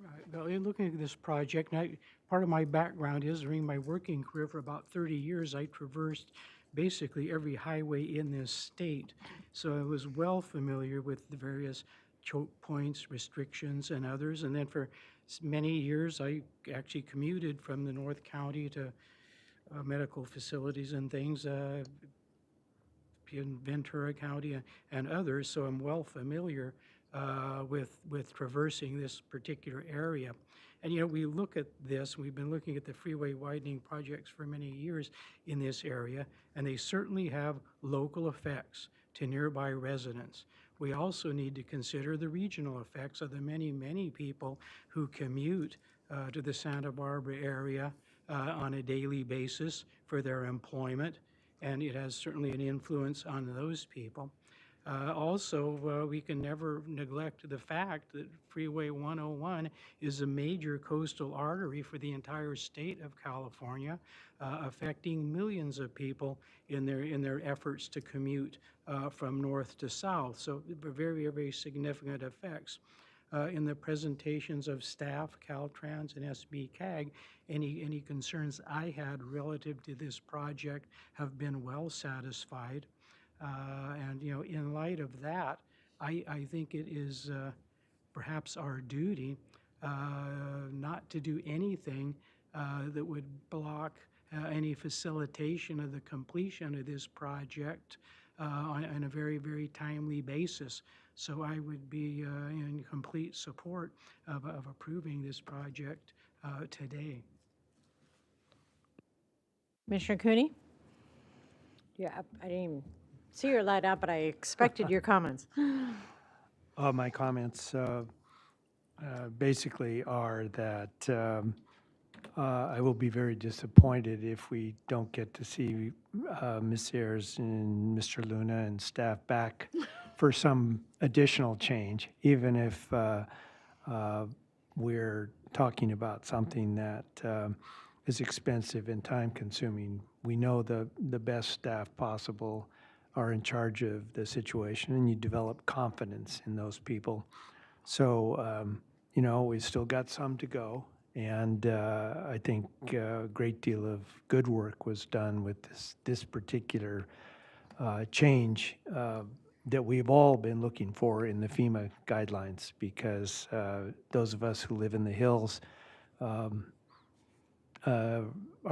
Right. Well, in looking at this project, and part of my background is during my working career for about 30 years, I traversed basically every highway in this state. So I was well familiar with the various choke points, restrictions, and others. And then for many years, I actually commuted from the North County to medical facilities and things in Ventura County and others. So I'm well familiar with traversing this particular area. And, you know, we look at this, we've been looking at the freeway widening projects for many years in this area, and they certainly have local effects to nearby residents. We also need to consider the regional effects of the many, many people who commute to the Santa Barbara area on a daily basis for their employment, and it has certainly an influence on those people. Also, we can never neglect the fact that Freeway 101 is a major coastal artery for the entire state of California, affecting millions of people in their efforts to commute from north to south. So very, very significant effects. In the presentations of staff, Caltrans and SBCAG, any concerns I had relative to this project have been well satisfied. And, you know, in light of that, I think it is perhaps our duty not to do anything that would block any facilitation of the completion of this project on a very, very timely basis. So I would be in complete support of approving this project today. Commissioner Cooney? Yeah, I didn't even see your light up, but I expected your comments. My comments basically are that I will be very disappointed if we don't get to see Ms. Ayers and Mr. Luna and staff back for some additional change, even if we're talking about something that is expensive and time-consuming. We know the best staff possible are in charge of the situation, and you develop confidence in those people. So, you know, we've still got some to go, and I think a great deal of good work was done with this particular change that we've all been looking for in the FEMA guidelines, because those of us who live in the hills are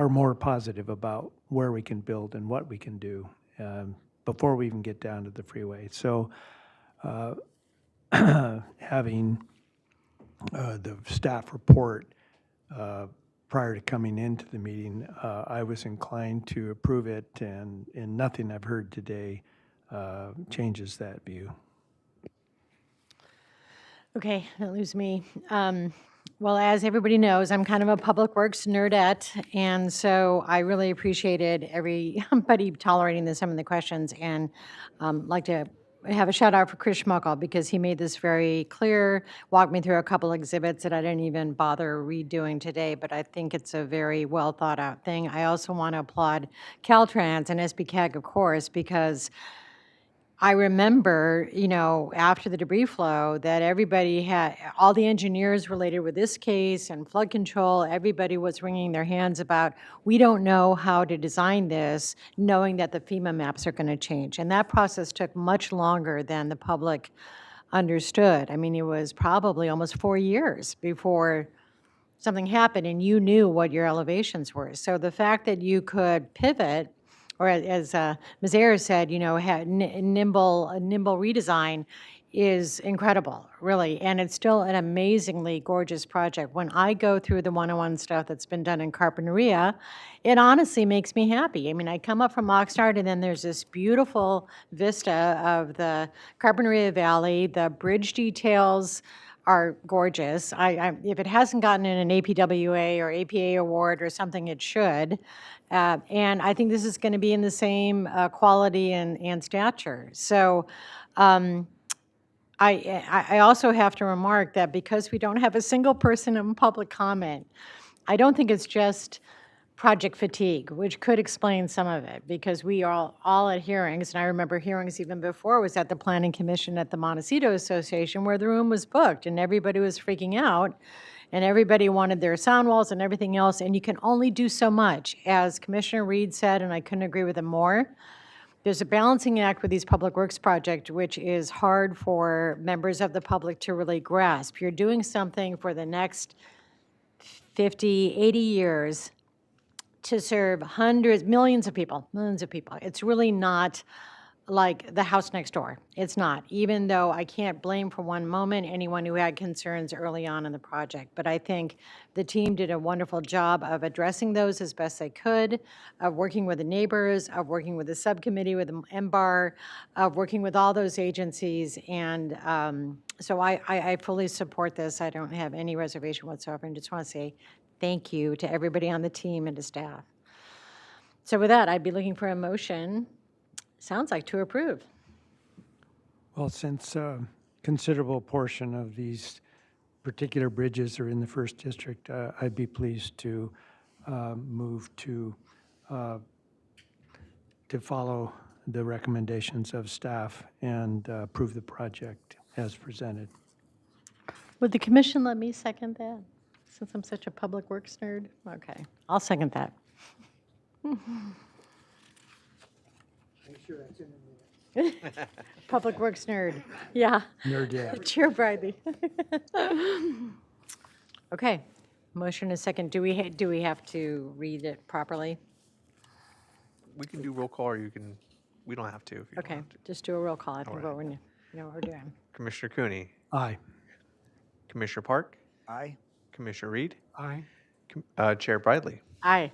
more positive about where we can build and what we can do before we even get down to the freeway. So having the staff report prior to coming into the meeting, I was inclined to approve it, and nothing I've heard today changes that view. Okay, that leaves me. Well, as everybody knows, I'm kind of a public works nerdette, and so I really appreciated everybody tolerating some of the questions, and like to have a shout out for Chris Schmuckel, because he made this very clear, walked me through a couple exhibits that I didn't even bother redoing today, but I think it's a very well thought out thing. I also want to applaud Caltrans and SBCAG, of course, because I remember, you know, after the debris flow, that everybody had, all the engineers related with this case and flood control, everybody was wringing their hands about, we don't know how to design this, knowing that the FEMA maps are going to change. And that process took much longer than the public understood. I mean, it was probably almost 4 years before something happened and you knew what your elevations were. So the fact that you could pivot, or as Ms. Ayers said, you know, a nimble redesign is incredible, really. And it's still an amazingly gorgeous project. When I go through the 101 stuff that's been done in Carpinteria, it honestly makes me happy. I mean, I come up from Oxnard, and then there's this beautiful vista of the Carpinteria Valley. The bridge details are gorgeous. If it hasn't gotten an APWA or APA award or something, it should. And I think this is going to be in the same quality and stature. So I also have to remark that because we don't have a single person in public comment, I don't think it's just project fatigue, which could explain some of it, because we are all at hearings, and I remember hearings even before was at the Planning Commission at the Montecito Association, where the room was booked, and everybody was freaking out, and everybody wanted their sound walls and everything else, and you can only do so much. As Commissioner Reed said, and I couldn't agree with him more, there's a balancing act with these public works projects, which is hard for members of the public to really grasp. You're doing something for the next 50, 80 years to serve hundreds, millions of people, millions of people. It's really not like the house next door. It's not, even though I can't blame for one moment anyone who had concerns early on in the project. But I think the team did a wonderful job of addressing those as best they could, of working with the neighbors, of working with the subcommittee, with the MBAR, of working with all those agencies. And so I fully support this. I don't have any reservation whatsoever, and just want to say thank you to everybody on the team and to staff. So with that, I'd be looking for a motion. Sounds like to approve. Well, since a considerable portion of these particular bridges are in the first district, I'd be pleased to move to follow the recommendations of staff and approve the project as presented. Would the commission let me second that, since I'm such a public works nerd? Okay, I'll second that. Public works nerd, yeah. Nerd, yeah. Chair Bradley. Okay, motion is second. Do we have to read it properly? We can do roll call, or you can, we don't have to. If you don't Okay, have to. just do a roll call. I think right. what we know what we're doing. Commissioner Cooney, Aye. Commissioner Park, Aye. Commissioner Reed, Aye. Chair Bradley. Aye,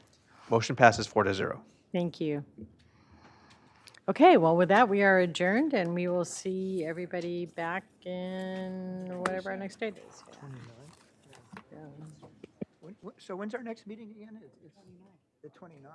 Motion passes 4-0. thank you. Okay, well, with that, we are adjourned, and we will see everybody back in whatever our next date is. So when's our next meeting again? It's the 29th.